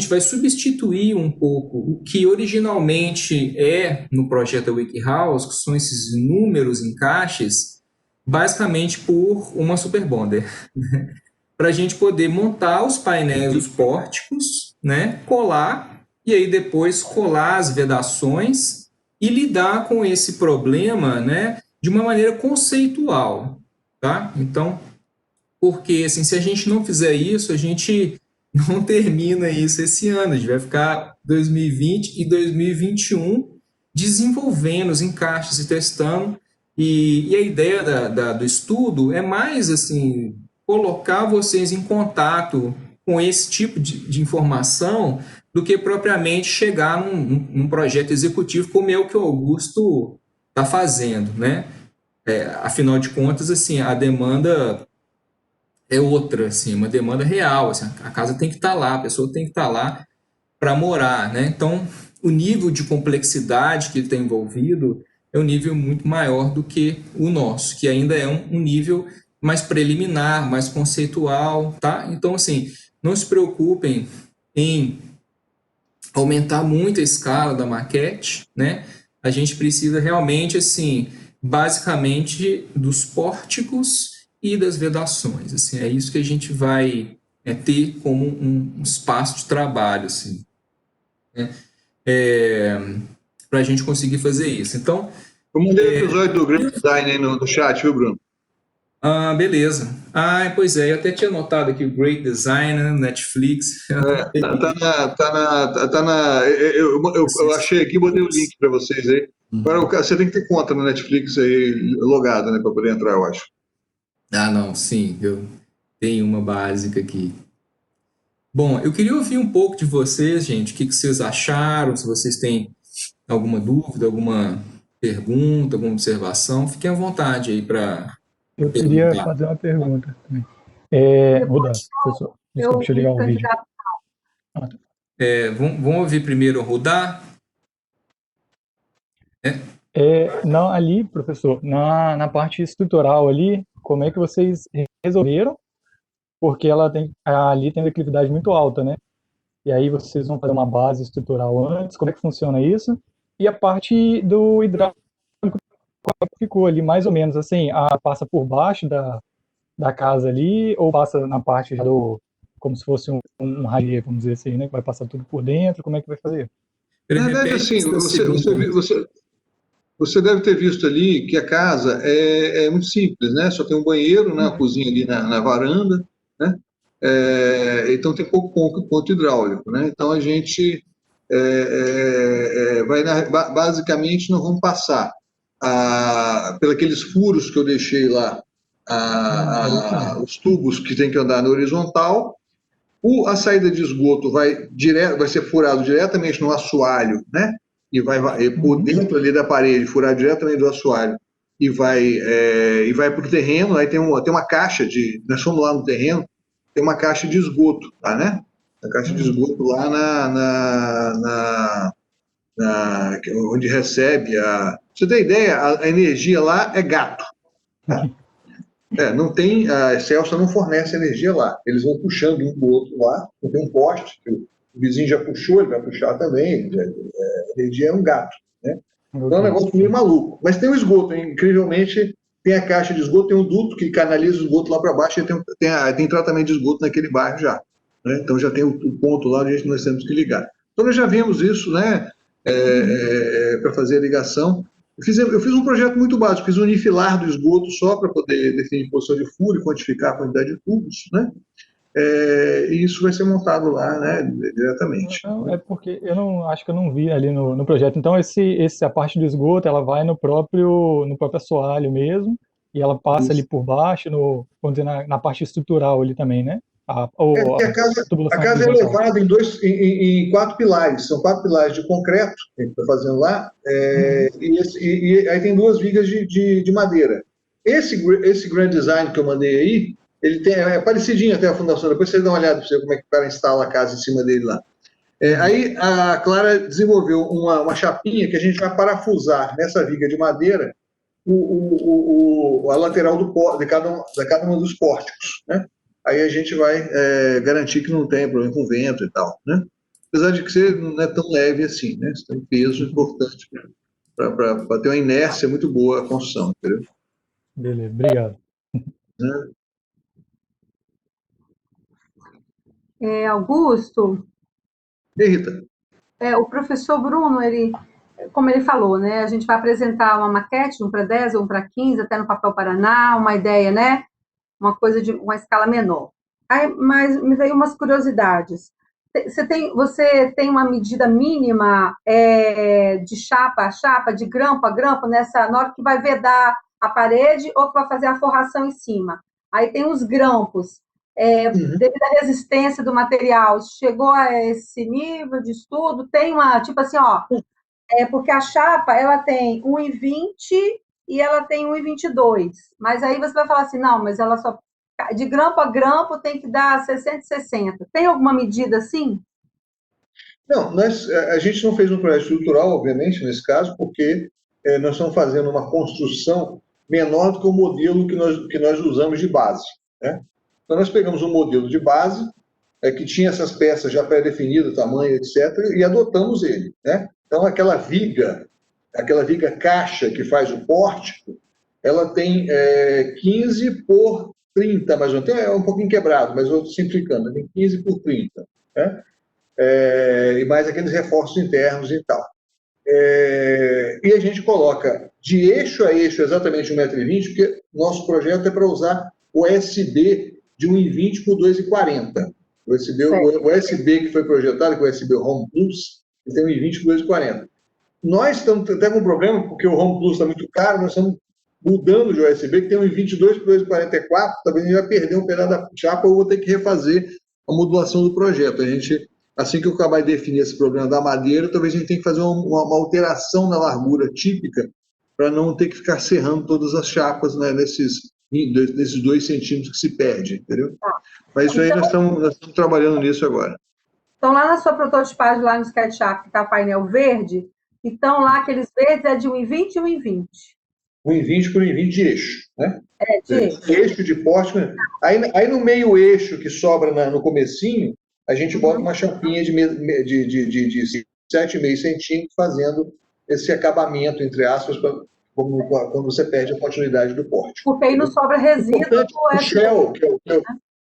vai substituir um pouco o que originalmente no projeto da WikiHouse, que são esses inúmeros encaixes, basicamente por uma Super Bonder, para a gente poder montar os painéis, os pórticos, né, colar, e aí depois colar as vedações e lidar com esse problema, né, de uma maneira conceitual, tá? Então, porque assim, se a gente não fizer isso, a gente não termina isso esse ano, a gente vai ficar 2020 e 2021 desenvolvendo os encaixes e testando. E a ideia do estudo é mais assim colocar vocês em contato com esse tipo de informação do que propriamente chegar num projeto executivo como é o que o Augusto está fazendo, né? Afinal de contas, assim, a demanda é outra, assim, uma demanda real, assim, a casa tem que estar lá, a pessoa tem que estar lá para morar, né? Então, o nível de complexidade que ele está envolvido é um nível muito maior do que o nosso, que ainda é um nível mais preliminar, mais conceitual, tá? Então, assim, não se preocupem em aumentar muito a escala da maquete, né? A gente precisa realmente, assim, basicamente dos pórticos e das vedações, assim, é isso que a gente vai ter como um espaço de trabalho, assim, né? Para a gente conseguir fazer isso. Então, eu mandei o episódio do Great Design aí no chat, viu, Bruno? Beleza. Pois é, eu até tinha notado aqui o Great Design, né, Netflix. Eu achei aqui, botei o link para vocês aí. Agora, você tem que ter conta no Netflix aí, logada, né, para poder entrar, eu acho. Não, sim, eu tenho uma básica aqui. Bom, eu queria ouvir um pouco de vocês, gente, o que vocês acharam, se vocês têm alguma dúvida, alguma pergunta, alguma observação, fiquem à vontade aí para eu queria fazer uma pergunta também. Rodar, professor. Desculpa, deixa eu ligar o vídeo. Vamos ouvir primeiro o Rudá? Não, ali, professor, na parte estrutural ali, como é que vocês resolveram? Porque ali tem declividade muito alta, né? E aí vocês vão fazer uma base estrutural antes, como é que funciona isso? E a parte do hidráulico ficou ali mais ou menos assim, passa por baixo da casa ali, ou passa na parte como se fosse um radier, vamos dizer assim, né? Que vai passar tudo por dentro, como é que vai fazer? Na verdade, assim, você deve ter visto ali que a casa é muito simples, né? Só tem um banheiro, né? Uma cozinha ali na varanda, né? Então tem pouco ponto hidráulico, né? Então a gente basicamente nós vamos passar pelos aqueles furos que eu deixei lá, os tubos que tem que andar na horizontal. A saída de esgoto vai ser furado diretamente no assoalho, né? E vai por dentro ali da parede, furar diretamente do assoalho e vai para o terreno. Aí tem uma caixa nós fomos lá no terreno, tem uma caixa de esgoto, tá, né? A caixa de esgoto lá onde recebe pra você ter ideia, a energia lá é gato. Tá? Não tem, a Celsa não fornece energia lá. Eles vão puxando um do outro lá. Tem um poste que o vizinho já puxou, ele vai puxar também. A energia é um gato, né? Então é um negócio meio maluco. Mas tem o esgoto, hein? Incrivelmente, tem a caixa de esgoto, tem um duto que canaliza o esgoto lá para baixo e tem tratamento de esgoto naquele bairro já. Né? Então já tem o ponto lá onde nós temos que ligar. Então nós já vimos isso, né? Para fazer a ligação. Eu fiz um projeto muito básico, fiz um unifilar do esgoto só para poder definir posição de furo e quantificar a quantidade de tubos, né? E isso vai ser montado lá, né, diretamente. Não, é porque acho que eu não vi ali no projeto. Então a parte do esgoto, ela vai no próprio assoalho mesmo, e ela passa ali por baixo, vamos dizer, na parte estrutural ali também, né? A casa é elevada em 4 pilares, são 4 pilares de concreto que a gente está fazendo lá, e aí tem 2 vigas de madeira. Esse Grand Design que eu mandei aí, ele é parecidinho até a fundação, depois você dá uma olhada para você como é que o cara instala a casa em cima dele lá. Aí a Clara desenvolveu uma chapinha que a gente vai parafusar nessa viga de madeira a lateral de cada um dos pórticos, né? Aí a gente vai garantir que não tem problema com vento e tal, né? Apesar de que você não é tão leve assim, né? Você tem um peso importante para ter uma inércia muito boa a construção, entendeu? Beleza, obrigado. Augusto? E Rita? O professor Bruno, como ele falou, né? A gente vai apresentar uma maquete, 1 para 10 ou 1 para 15, até no Papel Paraná, uma ideia, né? Uma coisa de uma escala menor. Mas me veio umas curiosidades. Você tem uma medida mínima de chapa a chapa, de grampo a grampo, na hora que vai vedar a parede ou que vai fazer a forração em cima? Aí tem os grampos. Devido à resistência do material, chegou a esse nível de estudo? Tem tipo assim, porque a chapa, ela tem 1,20 e ela tem 1,22. Mas aí você vai falar assim, não, mas ela só de grampo a grampo tem que dar 60. Tem alguma medida assim? Não, a gente não fez um projeto estrutural, obviamente, nesse caso, porque nós estamos fazendo uma construção menor do que o modelo que nós usamos de base, né? Então nós pegamos um modelo de base que tinha essas peças já pré-definidas, tamanho, etc., e adotamos ele, né? Então aquela viga caixa que faz o pórtico, ela tem 15 por 30, mais ou menos. É um pouquinho quebrado, mas eu estou simplificando, tem 15 por 30, né? E mais aqueles reforços internos e tal. E a gente coloca de eixo a eixo exatamente 1,20 m, porque nosso projeto é para usar o USB de 1,20 por 2,40. O USB que foi projetado, que é o USB Home Plus, ele tem 1,20 por 2,40. Nós estamos até com um problema, porque o Home Plus está muito caro, nós estamos mudando de USB, que tem 1,22 por 2,44, talvez a gente vai perder um pedaço da chapa, ou vou ter que refazer a modulação do projeto. Assim que eu acabar de definir esse problema da madeira, talvez a gente tenha que fazer uma alteração na largura típica, para não ter que ficar serrando todas as chapas, né, nesses 2 centímetros que se perde, entendeu? Mas isso aí nós estamos trabalhando nisso agora. Então, lá na sua prototipagem, lá no SketchUp, que está o painel verde, então lá aqueles verdes é de 1,20 e 1,20. 1,20 por 1,20 de eixo, né? De eixo. Eixo de poste. Aí no meio eixo que sobra no comecinho, a gente bota uma chapinha de 7,5 centímetros, fazendo esse acabamento, entre aspas, quando você perde a continuidade do pórtico. Porque aí não sobra resíduo O shell,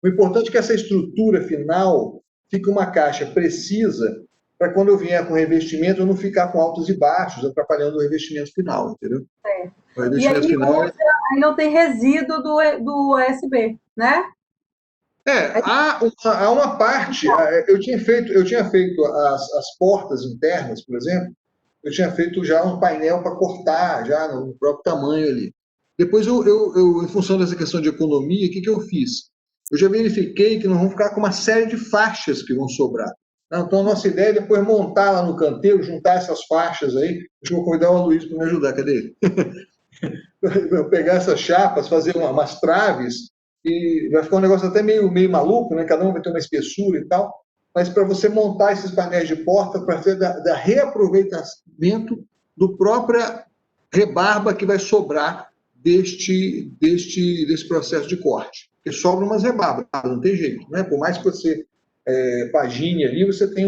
o importante é que essa estrutura final fique uma caixa precisa para quando eu vier com revestimento eu não ficar com altos e baixos, atrapalhando o revestimento final, entendeu? O revestimento final aí não tem resíduo do USB, né? Há uma parte, eu tinha feito as portas internas, por exemplo, eu tinha feito já um painel para cortar, já no próprio tamanho ali. Depois, em função dessa questão de economia, o que eu fiz? Eu já verifiquei que nós vamos ficar com uma série de faixas que vão sobrar. Então, a nossa ideia é depois montar lá no canteiro, juntar essas faixas aí. Acho que vou convidar o Luiz para me ajudar, cadê ele? Pegar essas chapas, fazer umas traves, e vai ficar um negócio até meio maluco, né? Cada um vai ter uma espessura e tal, mas para você montar esses painéis de porta para fazer da reaproveitamento do própria rebarba que vai sobrar desse processo de corte. Porque sobram umas rebarbas, não tem jeito, né? Por mais que você pagine ali, você tem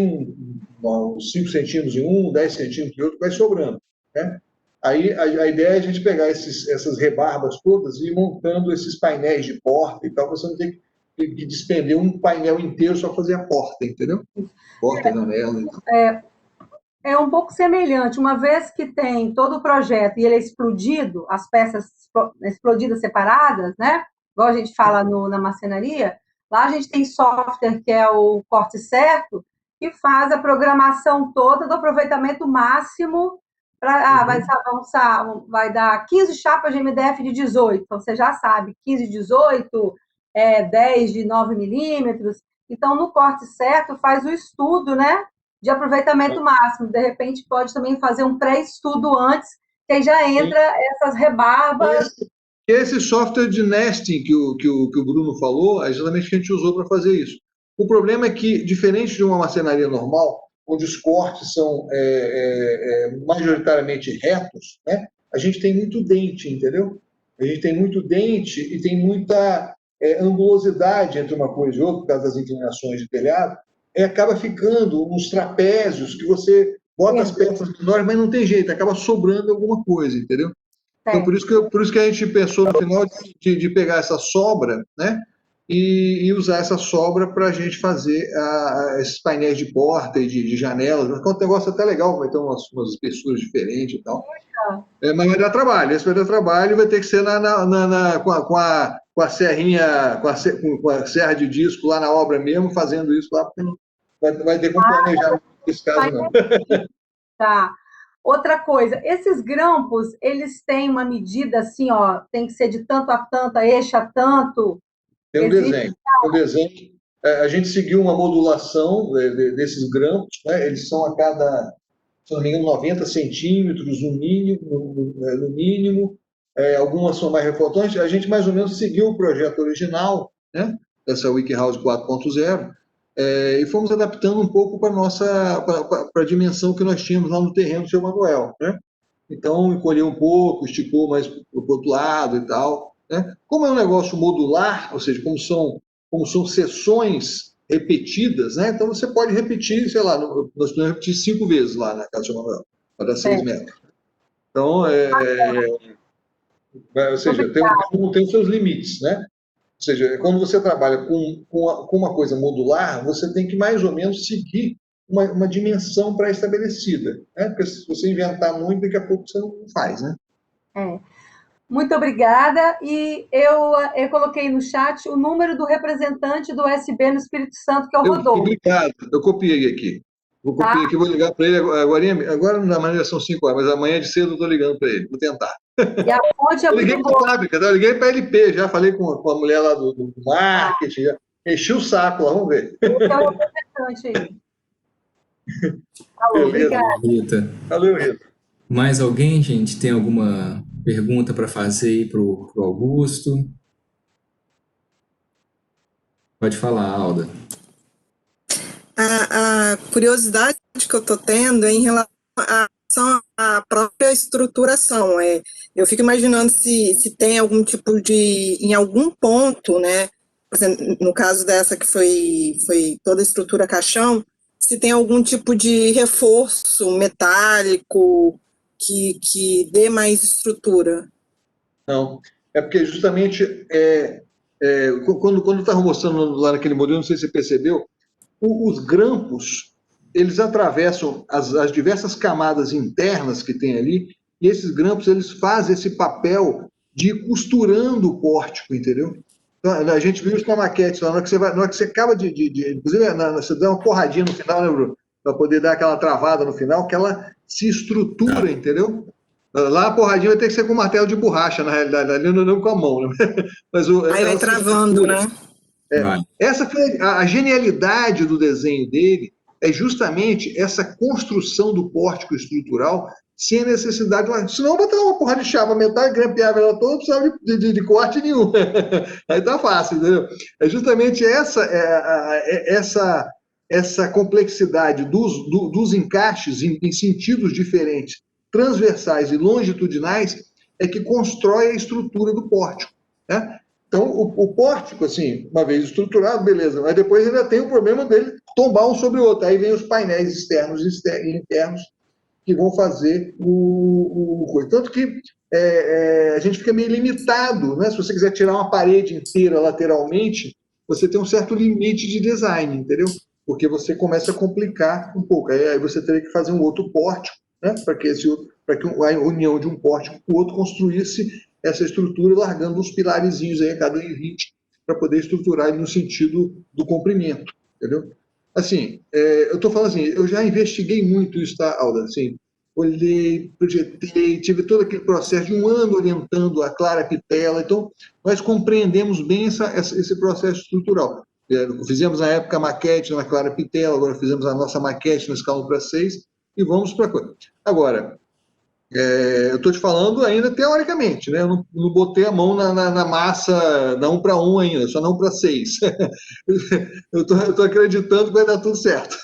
uns 5 centímetros de um, 10 centímetros de outro, vai sobrando, né? Aí a ideia é a gente pegar essas rebarbas todas e ir montando esses painéis de porta e tal, você não tem que despender um painel inteiro só fazer a porta, entendeu? Porta, janela e tal. É um pouco semelhante. Uma vez que tem todo o projeto e ele é explodido, as peças explodidas separadas, né? Igual a gente fala na marcenaria, lá a gente tem software que é o Corte Certo, que faz a programação toda do aproveitamento máximo. Vai dar 15 chapas de MDF de 18, então você já sabe, 15 de 18, 10 de 9 milímetros. Então, no Corte Certo, faz o estudo, né, de aproveitamento máximo. De repente, pode também fazer um pré-estudo antes, que aí já entra essas rebarbas. Esse software de nesting que o Bruno falou, é exatamente o que a gente usou para fazer isso. O problema é que, diferente de uma marcenaria normal, onde os cortes são majoritariamente retos, né? A gente tem muito dente, entendeu? A gente tem muito dente e tem muita angulosidade entre uma coisa e outra, por causa das inclinações de telhado, e acaba ficando uns trapézios que você bota as peças menores, mas não tem jeito, acaba sobrando alguma coisa, entendeu? Então, por isso que a gente pensou no final de pegar essa sobra, né? E usar essa sobra para a gente fazer esses painéis de porta e de janelas. É um negócio até legal, vai ter umas espessuras diferentes e tal. Mas vai dar trabalho. Esse vai dar trabalho, vai ter que ser com a serrinha, com a serra de disco lá na obra mesmo, fazendo isso lá, porque não vai ter como planejar nesse caso, não. Tá. Outra coisa, esses grampos, eles têm uma medida assim, ó, tem que ser de tanto a tanto, eixo a tanto. Tem um desenho. A gente seguiu uma modulação desses grampos, né? Eles são a cada, se não me engano, 90 centímetros no mínimo. Algumas são mais reforçantes. A gente mais ou menos seguiu o projeto original, né? Dessa WikiHouse 4.0, e fomos adaptando um pouco para a dimensão que nós tínhamos lá no terreno do seu Manuel, né? Então, encolheu um pouco, esticou mais para o outro lado e tal. Né? Como é um negócio modular, ou seja, como são sessões repetidas, né? Então você pode repetir, sei lá, nós podemos repetir 5 vezes lá na casa do Manuel, para dar 6 metros. Então, ou seja, tem os seus limites, né? Ou seja, quando você trabalha com uma coisa modular, você tem que mais ou menos seguir uma dimensão pré-estabelecida, né? Porque se você inventar muito, daqui a pouco você não faz, né? Muito obrigada. E eu coloquei no chat o número do representante do USB no Espírito Santo, que é o Rodolfo. Obrigado. Eu copiei aqui. Vou ligar para ele agora na manhã são 5 horas, mas amanhã de cedo eu estou ligando para ele. Vou tentar. E a fonte é eu liguei para a fábrica, eu liguei para a LP, já falei com a mulher lá do marketing, já enchi o saco lá, vamos ver. Esse é o representante aí. Falou, obrigada. Rita. Valeu, Rita. Mais alguém, gente? Tem alguma pergunta para fazer aí para o Augusto? Pode falar, Alda. A curiosidade que eu estou tendo é em relação à própria estruturação. Eu fico imaginando se tem algum tipo de, em algum ponto, né? Por exemplo, no caso dessa que foi toda a estrutura caixão, se tem algum tipo de reforço metálico que dê mais estrutura? Não, é porque justamente quando estava mostrando lá naquele modelo, não sei se você percebeu, os grampos, eles atravessam as diversas camadas internas que tem ali, e esses grampos, eles fazem esse papel de ir costurando o pórtico, entendeu? Então, a gente viu isso na maquete, na hora que você acaba inclusive, você dá uma porradinha no final, né, Bruno? Para poder dar aquela travada no final, que ela se estrutura, entendeu? Lá a porradinha vai ter que ser com martelo de borracha, na realidade, ali não com a mão, né? Mas Aí vai travando, né? Essa foi a genialidade do desenho dele, é justamente essa construção do pórtico estrutural sem a necessidade de... Senão botar uma porra de chapa metal, grampeava ela toda, não precisava de corte nenhum. Aí tá fácil, entendeu? É justamente essa complexidade dos encaixes em sentidos diferentes, transversais e longitudinais, é que constrói a estrutura do pórtico, né? Então, o pórtico, assim, uma vez estruturado, beleza, mas depois ainda tem o problema dele tombar um sobre o outro. Aí vem os painéis externos e internos que vão fazer o coisa. Tanto que a gente fica meio limitado, né? Se você quiser tirar uma parede inteira lateralmente, você tem um certo limite de design, entendeu? Porque você começa a complicar um pouco. Aí você teria que fazer um outro pórtico, né? Para que a união de um pórtico com o outro construísse essa estrutura, largando uns pilarezinhos aí a cada 1,20 para poder estruturar ele no sentido do comprimento, entendeu? Assim, eu estou falando assim, eu já investiguei muito isso, tá, Alda? Assim, olhei, projetei, tive todo aquele processo de 1 ano orientando a Clara Pitela, então nós compreendemos bem esse processo estrutural. Fizemos na época a maquete na Clara Pitela, agora fizemos a nossa maquete no Escalão para 6 e vamos para a coisa. Agora, eu estou te falando ainda teoricamente, né? Eu não botei a mão na massa na 1 para 1 ainda, só na 1 para 6. Eu estou acreditando que vai dar tudo certo.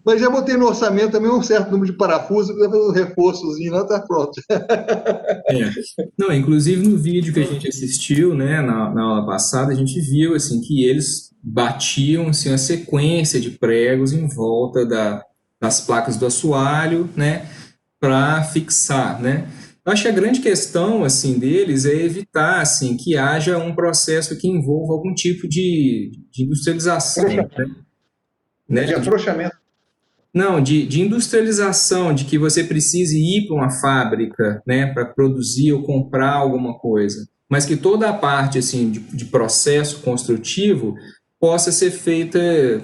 Mas já botei no orçamento também um certo número de parafusos, para fazer um reforçozinho, lá está pronto. Não, inclusive no vídeo que a gente assistiu, né, na aula passada, a gente viu assim, que eles batiam assim, a sequência de pregos em volta das placas do assoalho, né, para fixar, né? Eu acho que a grande questão assim deles é evitar assim que haja um processo que envolva algum tipo de industrialização, né? De afrouxamento. Não, de industrialização, de que você precise ir para uma fábrica, né, para produzir ou comprar alguma coisa, mas que toda a parte assim de processo construtivo possa ser feita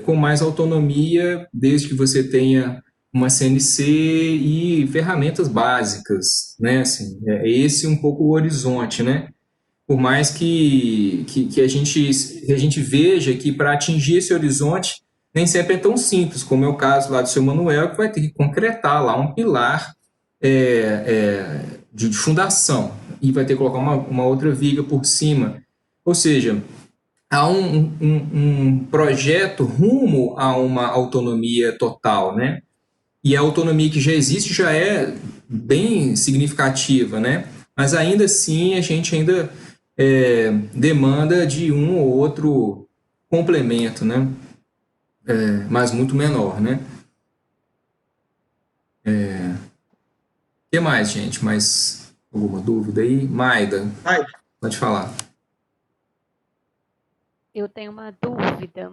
com mais autonomia, desde que você tenha uma CNC e ferramentas básicas, né? Assim, é esse um pouco o horizonte, né? Por mais que a gente veja que para atingir esse horizonte nem sempre é tão simples, como é o caso lá do seu Manuel, que vai ter que concretar lá um pilar de fundação e vai ter que colocar uma outra viga por cima. Ou seja, há um projeto rumo a uma autonomia total, né? E a autonomia que já existe já é bem significativa, né? Mas ainda assim a gente ainda demanda de um ou outro complemento, né? Mas muito menor, né? O que mais, gente? Mais alguma dúvida aí? Maida, pode falar. Eu tenho uma dúvida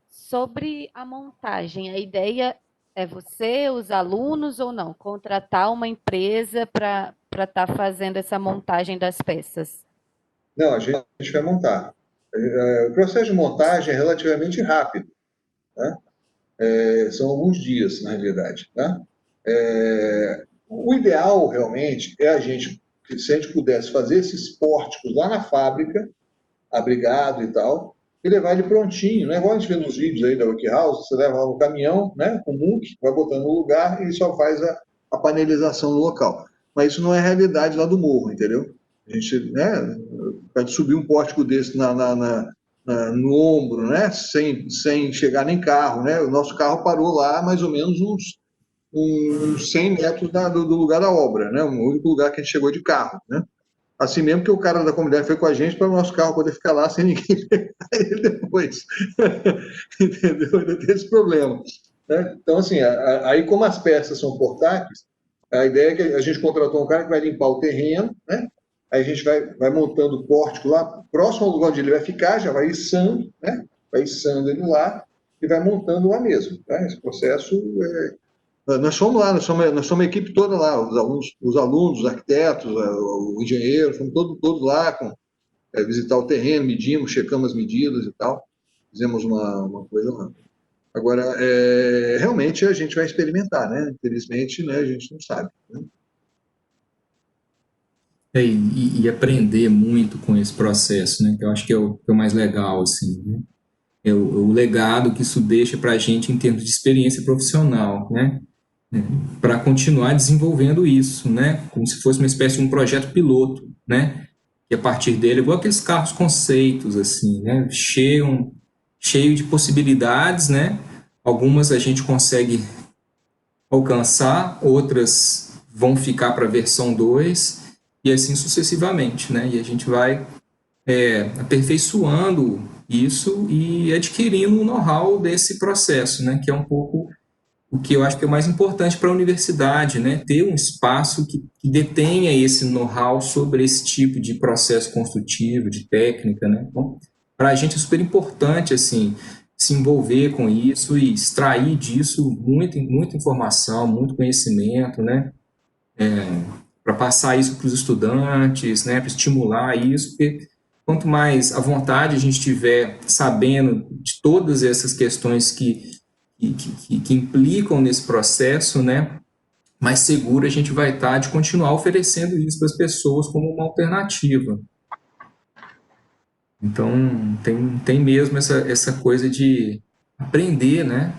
sobre a montagem. A ideia é você, os alunos ou não? Contratar uma empresa para estar fazendo essa montagem das peças? Não, a gente vai montar. O processo de montagem é relativamente rápido, né? São alguns dias, na realidade, tá? O ideal, realmente, é se a gente pudesse fazer esses pórticos lá na fábrica, abrigado e tal, e levar ele prontinho, né? Igual a gente vê nos vídeos aí da Wikihouse, você leva lá no caminhão, né? Com o muque, vai botando no lugar e só faz a panelização no local. Mas isso não é a realidade lá do morro, entendeu? A gente, né? Para subir um pórtico desse no ombro, né? Sem chegar nem carro, né? O nosso carro parou lá mais ou menos uns 100 metros do lugar da obra, né? O único lugar que a gente chegou de carro, né? Assim mesmo que o cara da comunidade foi com a gente para o nosso carro poder ficar lá sem ninguém pegar ele depois. Entendeu? Ainda tem esse problema, né? Então, assim, aí como as peças são portáteis, A ideia é que a gente contratou um cara que vai limpar o terreno, né? Aí a gente vai montando o pórtico lá, próximo ao lugar onde ele vai ficar, já vai içando, né? Vai içando ele lá e vai montando lá mesmo. Tá? Esse processo nós fomos lá, nós somos a equipe toda lá, os alunos, os arquitetos, o engenheiro, fomos todos lá visitar o terreno, medimos, checamos as medidas e tal, fizemos uma coisa lá. Agora, realmente a gente vai experimentar, né? Infelizmente, né, a gente não sabe. Né? E aprender muito com esse processo, né? Que eu acho que é o mais legal, assim, né? É o legado que isso deixa para a gente em termos de experiência profissional, né? Para continuar desenvolvendo isso, né? Como se fosse uma espécie de um projeto piloto, né? E a partir dele, igual aqueles carros conceitos, assim, né? Cheio de possibilidades, né? Algumas a gente consegue alcançar, outras vão ficar para a versão 2, e assim sucessivamente, né? E a gente vai aperfeiçoando isso e adquirindo o know-how desse processo, né? Que é um pouco o que eu acho que é o mais importante para a universidade, né? Ter um espaço que detenha esse know-how sobre esse tipo de processo construtivo, de técnica, né? Então, para a gente é super importante, assim, se envolver com isso e extrair disso muita informação, muito conhecimento, né? Para passar isso para os estudantes, né? Para estimular isso, porque quanto mais à vontade a gente estiver sabendo de todas essas questões que implicam nesse processo, né, mais seguro a gente vai estar de continuar oferecendo isso para as pessoas como uma alternativa. Então, tem mesmo essa coisa de aprender, né,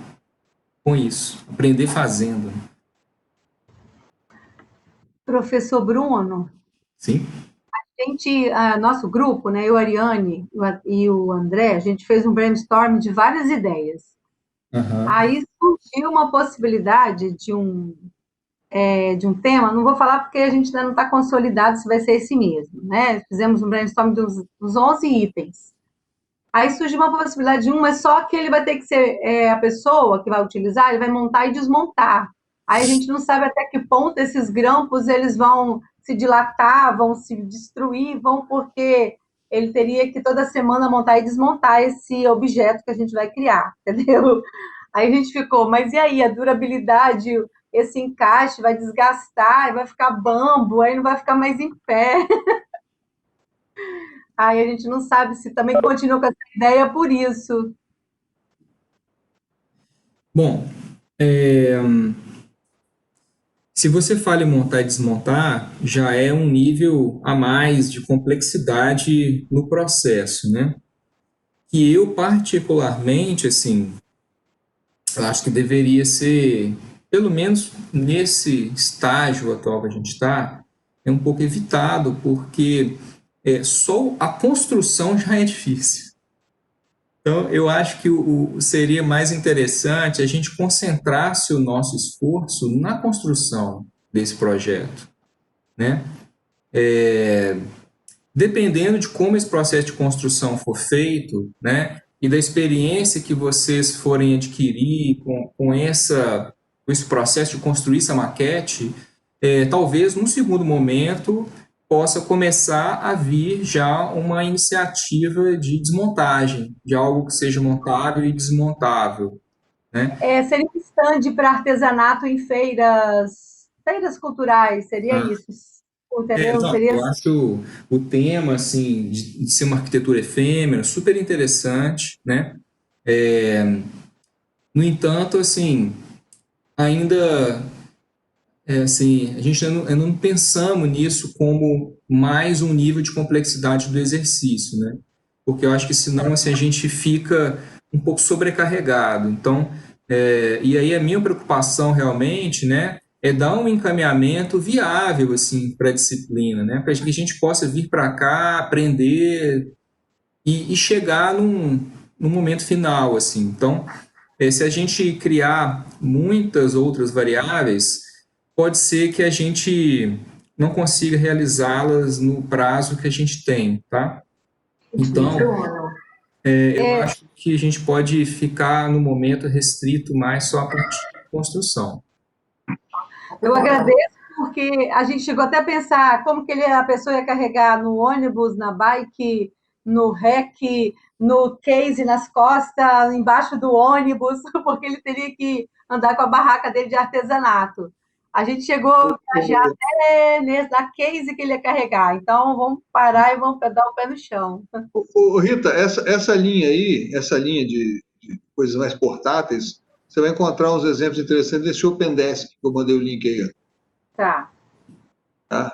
com isso, aprender fazendo. Professor Bruno? Sim? Nosso grupo, né, eu, a Ariane e o André, a gente fez um brainstorm de várias ideias. Uhum. Aí surgiu uma possibilidade de um tema, não vou falar porque a gente ainda não está consolidado se vai ser esse mesmo, né? Fizemos um brainstorm dos 11 itens. Aí surgiu uma possibilidade de mas só que ele vai ter que ser a pessoa que vai utilizar, ele vai montar e desmontar. Aí a gente não sabe até que ponto esses grampos eles vão se dilatar, vão se destruir, porque ele teria que toda semana montar e desmontar esse objeto que a gente vai criar, entendeu? Aí a gente ficou, mas e aí, a durabilidade, esse encaixe vai desgastar, vai ficar bambo, aí não vai ficar mais em pé. Aí a gente não sabe se também continua com essa ideia por isso. Bom, se você fala em montar e desmontar, já é um nível a mais de complexidade no processo, né? Que eu, particularmente, assim, eu acho que deveria ser, pelo menos nesse estágio atual que a gente está, um pouco evitado, porque só a construção já é difícil. Então, eu acho que seria mais interessante a gente concentrar-se o nosso esforço na construção desse projeto, né? Dependendo de como esse processo de construção for feito, né? E da experiência que vocês forem adquirir com esse processo de construir essa maquete, talvez, num segundo momento, possa começar a vir já uma iniciativa de desmontagem, de algo que seja montável e desmontável. Né? Seria um stand para artesanato em feiras culturais, seria isso? Entendeu? Eu acho o tema assim, de ser uma arquitetura efêmera super interessante, né? No entanto, assim, ainda assim, a gente ainda não pensamos nisso como mais um nível de complexidade do exercício, né? Porque eu acho que senão assim, a gente fica um pouco sobrecarregado. Então, e aí a minha preocupação realmente, né, é dar um encaminhamento viável assim para a disciplina, né, para que a gente possa vir para cá, aprender e chegar num momento final, assim. Então, se a gente criar muitas outras variáveis, pode ser que a gente não consiga realizá-las no prazo que a gente tem, tá? Então, eu acho que a gente pode ficar no momento restrito mais só a partir da construção. Eu agradeço porque a gente chegou até a pensar como que a pessoa ia carregar no ônibus, na bike, no rec, no case nas costas, embaixo do ônibus, porque ele teria que andar com a barraca dele de artesanato. A gente chegou a viajar até na case que ele ia carregar. Então, vamos parar e vamos dar o pé no chão. Rita, essa linha aí, essa linha de coisas mais portáteis, você vai encontrar uns exemplos interessantes desse Open Desk, que eu mandei o link aí. Tá.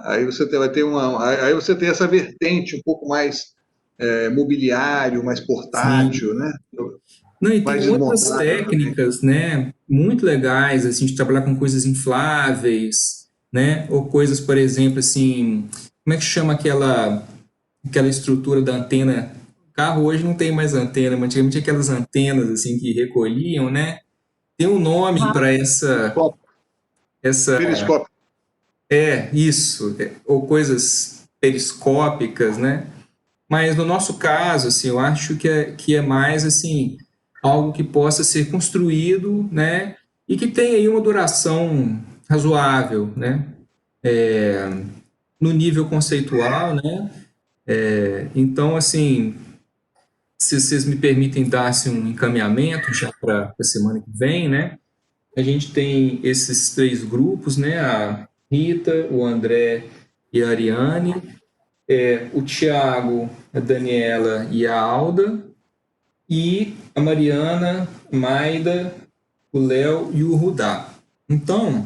Aí você vai ter aí você tem essa vertente um pouco mais mobiliário, mais portátil, né? Não, e mais tem outras desmontável técnicas, né, muito legais, assim, de trabalhar com coisas infláveis, né, ou coisas, por exemplo, assim, como é que chama aquela estrutura da antena? O carro hoje não tem mais antena, mas antigamente tinha aquelas antenas, assim, que recolhiam, né? Tem um nome para essa... Periscópio. Isso, ou coisas periscópicas, né? Mas no nosso caso, assim, eu acho que é mais, assim, algo que possa ser construído, né? E que tenha aí uma duração razoável, né? No nível conceitual, né? Então, assim, se vocês me permitem dar assim, um encaminhamento já para a semana que vem, né? A gente tem esses 3 grupos, né? A Rita, o André e a Ariane, o Tiago, a Daniela e a Alda, e a Mariana, a Maida, o Léo e o Rudá. Então,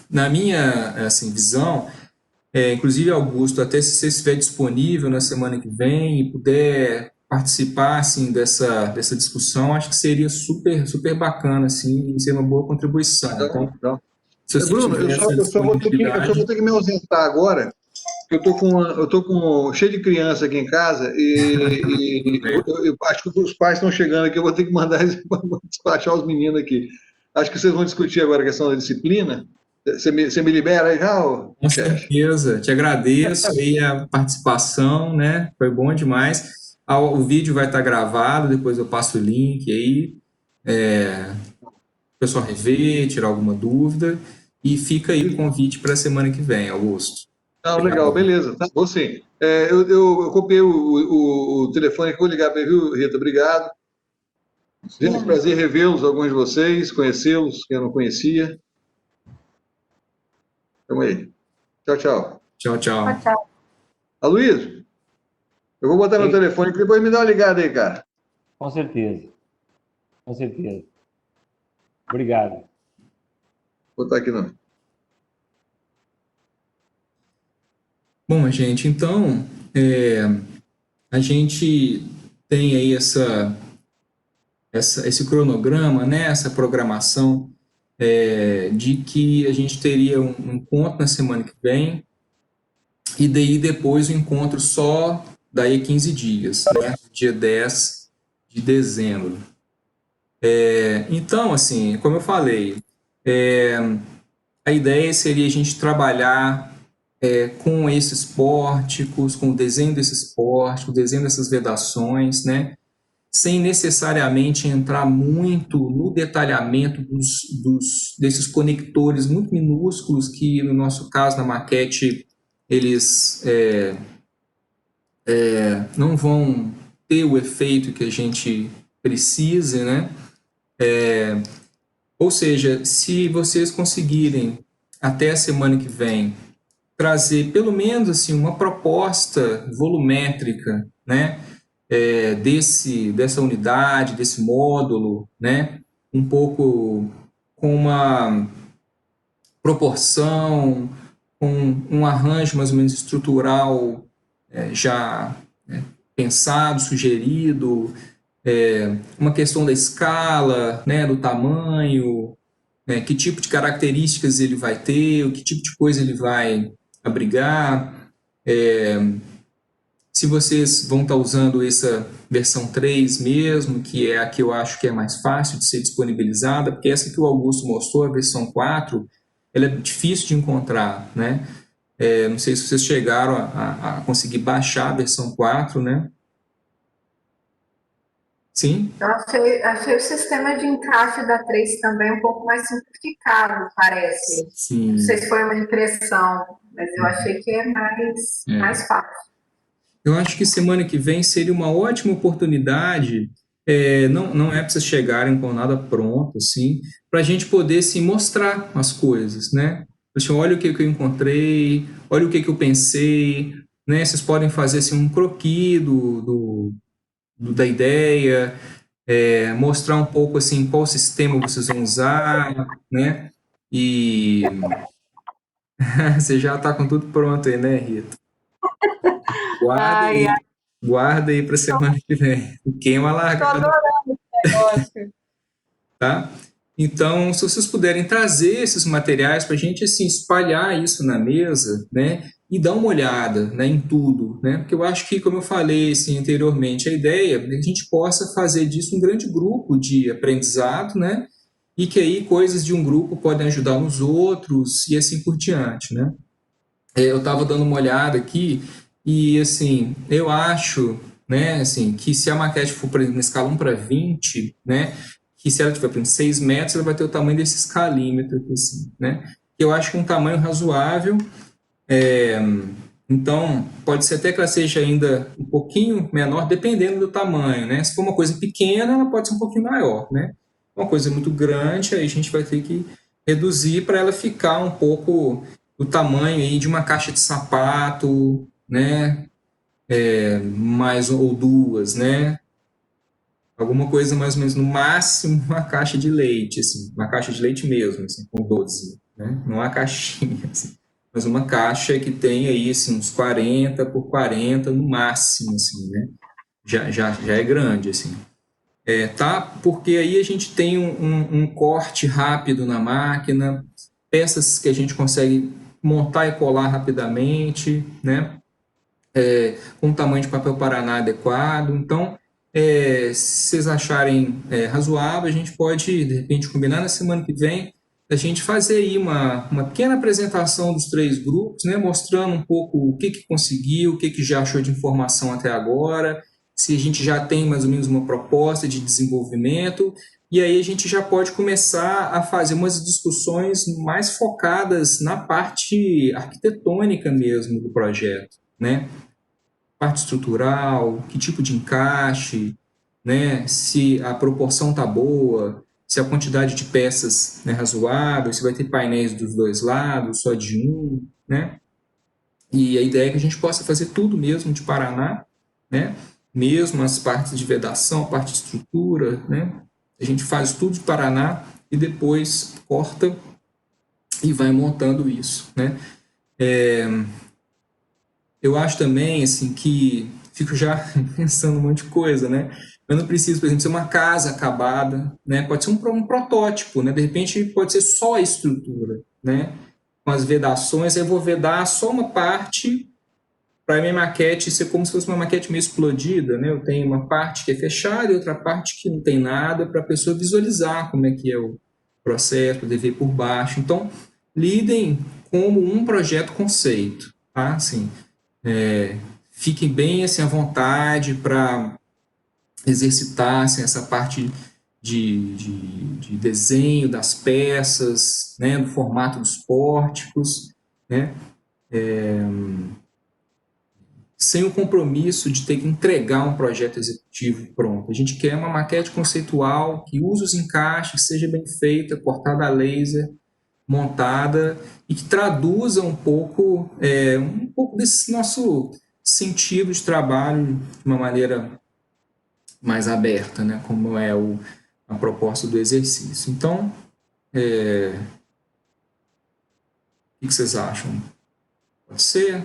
na minha assim, visão, inclusive, Augusto, até se você estiver disponível na semana que vem e puder participar assim, dessa discussão, acho que seria super, super bacana, assim, e ser uma boa contribuição. Então, se você Bruno, tiver essa eu só vou ter que me ausentar agora, porque eu tô com cheio de criança aqui em casa e eu acho que os pais estão chegando aqui, eu vou ter que mandar eles despachar os meninos aqui. Acho que vocês vão discutir agora a questão da disciplina. Você me libera aí já? Com certeza, te agradeço aí a participação, né? Foi bom demais. O vídeo vai estar gravado, depois eu passo o link aí, o pessoal rever, tirar alguma dúvida, e fica aí o convite para a semana que vem, Augusto. Não, legal, beleza. Tá bom, sim. Eu copiei o telefone que vou ligar para ele, viu, Rita? Obrigado. Gente, prazer revê-los, alguns de vocês, conhecê-los, que eu não conhecia. Tamo aí. Tchau, tchau. Tchau, tchau. Tchau. Aloysio, eu vou botar no telefone que depois me dá uma ligada aí, cara. Com certeza. Com certeza. Obrigado. Vou botar aqui não. Bom, gente, então, a gente tem aí esse cronograma, né, essa programação de que a gente teria um encontro na semana que vem e daí depois o encontro só daí a 15 dias, né, dia 10 de dezembro. Então, assim, como eu falei, a ideia seria a gente trabalhar com esses pórticos, com o desenho desses pórticos, o desenho dessas vedações, né? Sem necessariamente entrar muito no detalhamento desses conectores muito minúsculos que, no nosso caso, na maquete, eles não vão ter o efeito que a gente precise, né? Ou seja, se vocês conseguirem, até a semana que vem, trazer pelo menos assim, uma proposta volumétrica, né, dessa unidade, desse módulo, né, um pouco com uma proporção, com um arranjo mais ou menos estrutural já pensado, sugerido, uma questão da escala, né, do tamanho, que tipo de características ele vai ter, que tipo de coisa ele vai abrigar. Se vocês vão estar usando essa versão 3 mesmo, que é a que eu acho que é mais fácil de ser disponibilizada, porque essa que o Augusto mostrou, a versão 4, ela é difícil de encontrar, né? Não sei se vocês chegaram a conseguir baixar a versão 4, né? Sim. Eu achei o sistema de encaixe da 3 também um pouco mais simplificado, parece. Sim. Não sei se foi uma impressão, mas eu achei que é mais fácil. Eu acho que semana que vem seria uma ótima oportunidade, não é para vocês chegarem com nada pronto, assim, para a gente poder se mostrar as coisas, né? Assim, olha o que eu encontrei, olha o que eu pensei, né? Vocês podem fazer assim, um croquis da ideia, mostrar um pouco assim qual sistema vocês vão usar, né? E você já está com tudo pronto aí, né, Rita? Guarda aí para semana que vem. Queima a largada. Estou adorando esse negócio. Tá? Então, se vocês puderem trazer esses materiais para a gente assim, espalhar isso na mesa, né? E dar uma olhada, né, em tudo, né? Porque eu acho que, como eu falei assim, anteriormente, a ideia é que a gente possa fazer disso um grande grupo de aprendizado, né? E que aí coisas de um grupo podem ajudar nos outros e assim por diante, né? Eu estava dando uma olhada aqui e, assim, eu acho, né, assim, que se a maquete for, por exemplo, na escala 1:20, né, que se ela tiver, por exemplo, 6 metros, ela vai ter o tamanho desse escalímetro aqui, assim, né? Eu acho que é um tamanho razoável. Então, pode ser até que ela seja ainda um pouquinho menor, dependendo do tamanho, né? Se for uma coisa pequena, ela pode ser um pouquinho maior, né? Uma coisa muito grande, aí a gente vai ter que reduzir para ela ficar um pouco do tamanho aí de uma caixa de sapato, né? Mais ou duas, né? Alguma coisa mais ou menos, no máximo, uma caixa de leite, assim, uma caixa de leite mesmo, assim, com 12, né? Não uma caixinha, assim, mas uma caixa que tem aí, assim, uns 40 por 40 no máximo, assim, né? Já é grande, assim. Tá? Porque aí a gente tem um corte rápido na máquina, peças que a gente consegue montar e colar rapidamente, né? Com tamanho de papel Paraná adequado. Então, se vocês acharem razoável, a gente pode, de repente, combinar na semana que vem, a gente fazer aí uma pequena apresentação dos 3 grupos, né, mostrando um pouco o que conseguiu, o que já achou de informação até agora, se a gente já tem mais ou menos uma proposta de desenvolvimento, e aí a gente já pode começar a fazer umas discussões mais focadas na parte arquitetônica mesmo do projeto, né? Parte estrutural, que tipo de encaixe, né? Se a proporção tá boa, se a quantidade de peças é razoável, se vai ter painéis dos 2 lados, só de um, né? E a ideia é que a gente possa fazer tudo mesmo de Paraná, né? Mesmo as partes de vedação, a parte de estrutura, né? A gente faz tudo de Paraná e depois corta e vai montando isso, né? Eu acho também, assim, que fico já pensando um monte de coisa, né? Eu não preciso, por exemplo, ser uma casa acabada, né? Pode ser um protótipo, né? De repente pode ser só a estrutura, né? Com as vedações, eu vou vedar só uma parte para a minha maquete ser como se fosse uma maquete meio explodida, né? Eu tenho uma parte que é fechada e outra parte que não tem nada para a pessoa visualizar como é que é o processo, poder ver por baixo. Então, lidem como um projeto conceito, tá? Assim, fiquem bem assim, à vontade para exercitar assim, essa parte de desenho das peças, né, do formato dos pórticos, né, sem o compromisso de ter que entregar um projeto executivo pronto. A gente quer uma maquete conceitual que use os encaixes, seja bem feita, cortada a laser, montada e que traduza um pouco desse nosso sentido de trabalho de uma maneira mais aberta, né? Como é a proposta do exercício. Então, o que vocês acham? Pode ser?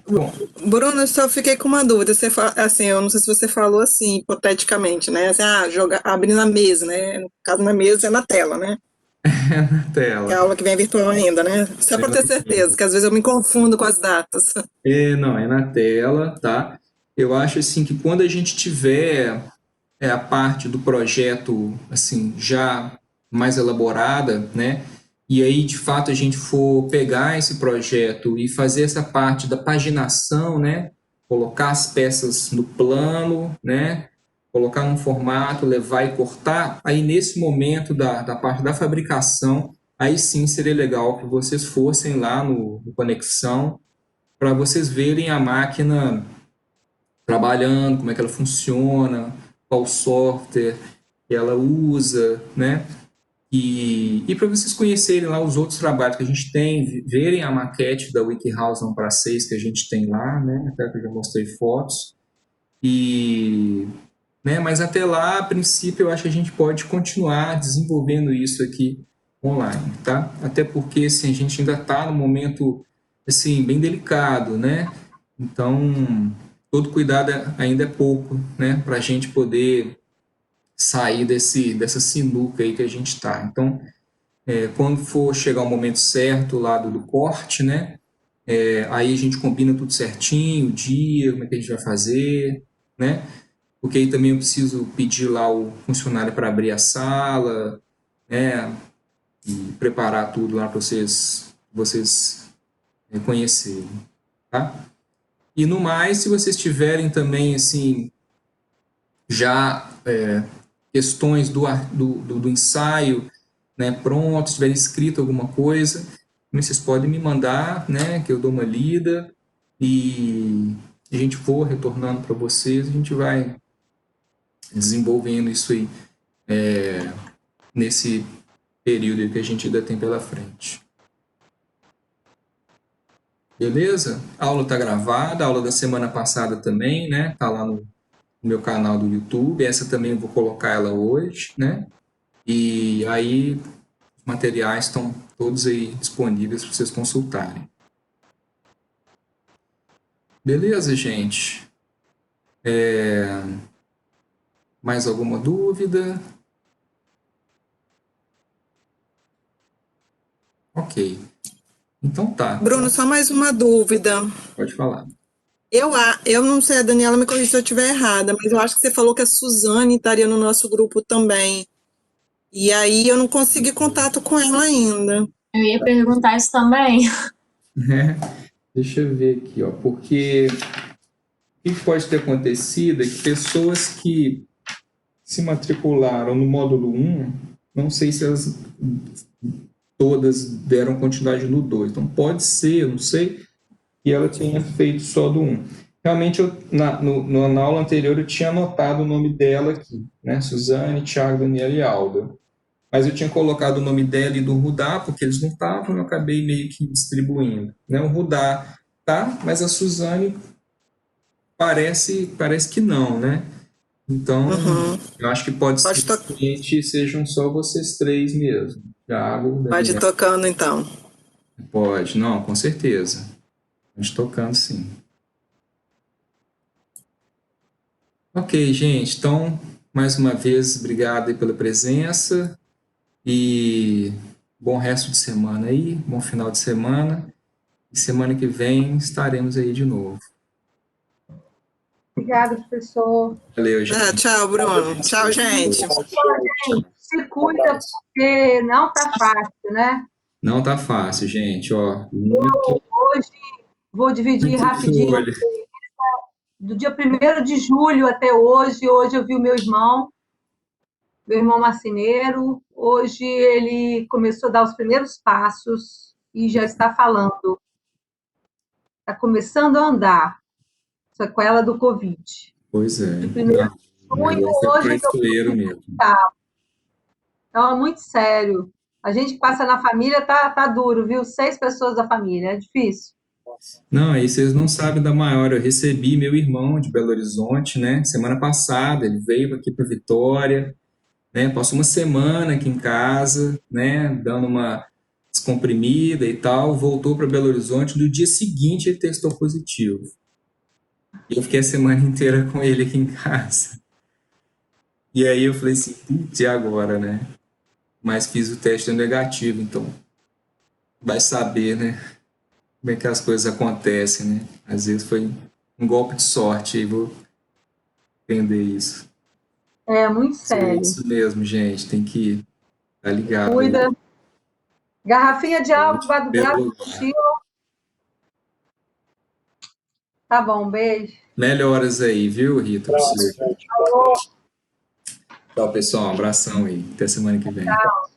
Bom. Bruno, eu só fiquei com uma dúvida. Você assim, eu não sei se você falou assim, hipoteticamente, né? Assim, abrir na mesa, né? No caso, na mesa é na tela, né? Na tela. É a aula que vem virtual ainda, né? Só para ter certeza, que às vezes eu me confundo com as datas. Não, é na tela, tá? Eu acho assim que quando a gente tiver a parte do projeto assim já mais elaborada, né? e aí, de fato, a gente for pegar esse projeto e fazer essa parte da paginação, né? Colocar as peças no plano, né? Colocar num formato, levar e cortar, aí nesse momento da parte da fabricação, aí sim seria legal que vocês fossem lá no Conexão, para vocês verem a máquina trabalhando, como é que ela funciona, qual software que ela usa, né? E para vocês conhecerem lá os outros trabalhos que a gente tem, verem a maquete da WikiHouse 1/6 que a gente tem lá, né? Até que eu já mostrei fotos. E, né? Mas até lá, a princípio, eu acho que a gente pode continuar desenvolvendo isso aqui online, tá? Até porque assim, a gente ainda está num momento assim, bem delicado, né? Então, todo cuidado ainda é pouco, né? Para a gente poder sair dessa sinuca aí que a gente está. Então, quando for chegar o momento certo lá do corte, né? Aí a gente combina tudo certinho, o dia, como é que a gente vai fazer, né? Porque aí também eu preciso pedir lá o funcionário para abrir a sala, né? E preparar tudo lá para vocês conhecerem, tá? E no mais, se vocês tiverem também, assim, já questões do ensaio, né, pronto, se tiver escrito alguma coisa, vocês podem me mandar, né, que eu dou uma lida e a gente for retornando para vocês, a gente vai desenvolvendo isso aí nesse período que a gente ainda tem pela frente. Beleza? A aula está gravada, a aula da semana passada também, né? Tá lá no meu canal do YouTube. Essa também eu vou colocar ela hoje, né? E aí os materiais estão todos aí disponíveis para vocês consultarem. Beleza, gente? Mais alguma dúvida? Ok. Então tá. Bruno, só mais uma dúvida. Pode falar. Eu não sei, a Daniela me corrija se eu estiver errada, mas eu acho que você falou que a Suzane estaria no nosso grupo também. E aí eu não consegui contato com ela ainda. Eu ia perguntar isso também. Deixa eu ver aqui, ó, porque o que pode ter acontecido é que pessoas que se matricularam no módulo 1, não sei se elas todas deram continuidade no 2. Então pode ser, eu não sei, que ela tenha feito só do 1. Realmente, na aula anterior, eu tinha anotado o nome dela aqui, né? Suzane, Thiago, Daniela e Alda. Mas eu tinha colocado o nome dela e do Rudá, porque eles não estavam, eu acabei meio que distribuindo, né? O Rudá tá, mas a Suzane parece que não, né? Então, eu acho que pode ser que sejam só vocês três mesmo. Thiago, Daniela. Pode ir tocando, então. Pode, não, com certeza. Pode tocando, sim. Ok, gente. Então, mais uma vez, obrigado aí pela presença e bom resto de semana aí, bom final de semana. E semana que vem estaremos aí de novo. Obrigada, professor. Valeu, gente. Tchau, Bruno. Tchau, gente. Se cuida, porque não tá fácil, né? Não tá fácil, gente. Ó, Hoje vou dividir rapidinho. Do dia 1º de julho até hoje eu vi o meu irmão marceneiro. Hoje ele começou a dar os primeiros passos e já está falando. Está começando a andar. Sequela do Covid. Pois é. De 1º de julho, hoje mesmo. Então, é muito sério. A gente que passa na família tá duro, viu? 6 pessoas da família, é difícil. Não, aí vocês não sabem da maior. Eu recebi meu irmão de Belo Horizonte, né? Semana passada, ele veio aqui para Vitória, né? Passou uma semana aqui em casa, né? Dando uma descomprimida e tal. Voltou para Belo Horizonte. No dia seguinte, ele testou positivo. E eu fiquei a semana inteira com ele aqui em casa. E aí eu falei assim, putz, e agora, né? Mas fiz o teste negativo, então vai saber, né? Como é que as coisas acontecem, né? Às vezes foi um golpe de sorte, aí vou entender isso. É muito sério. É isso mesmo, gente, tem que estar ligado. Cuida. Garrafinha de água debaixo do braço do mochila. Tá bom, beijo. Melhoras aí, viu, Rita? pra você. Falou. Tchau, pessoal. Um abração aí. Até semana que vem. Tchau.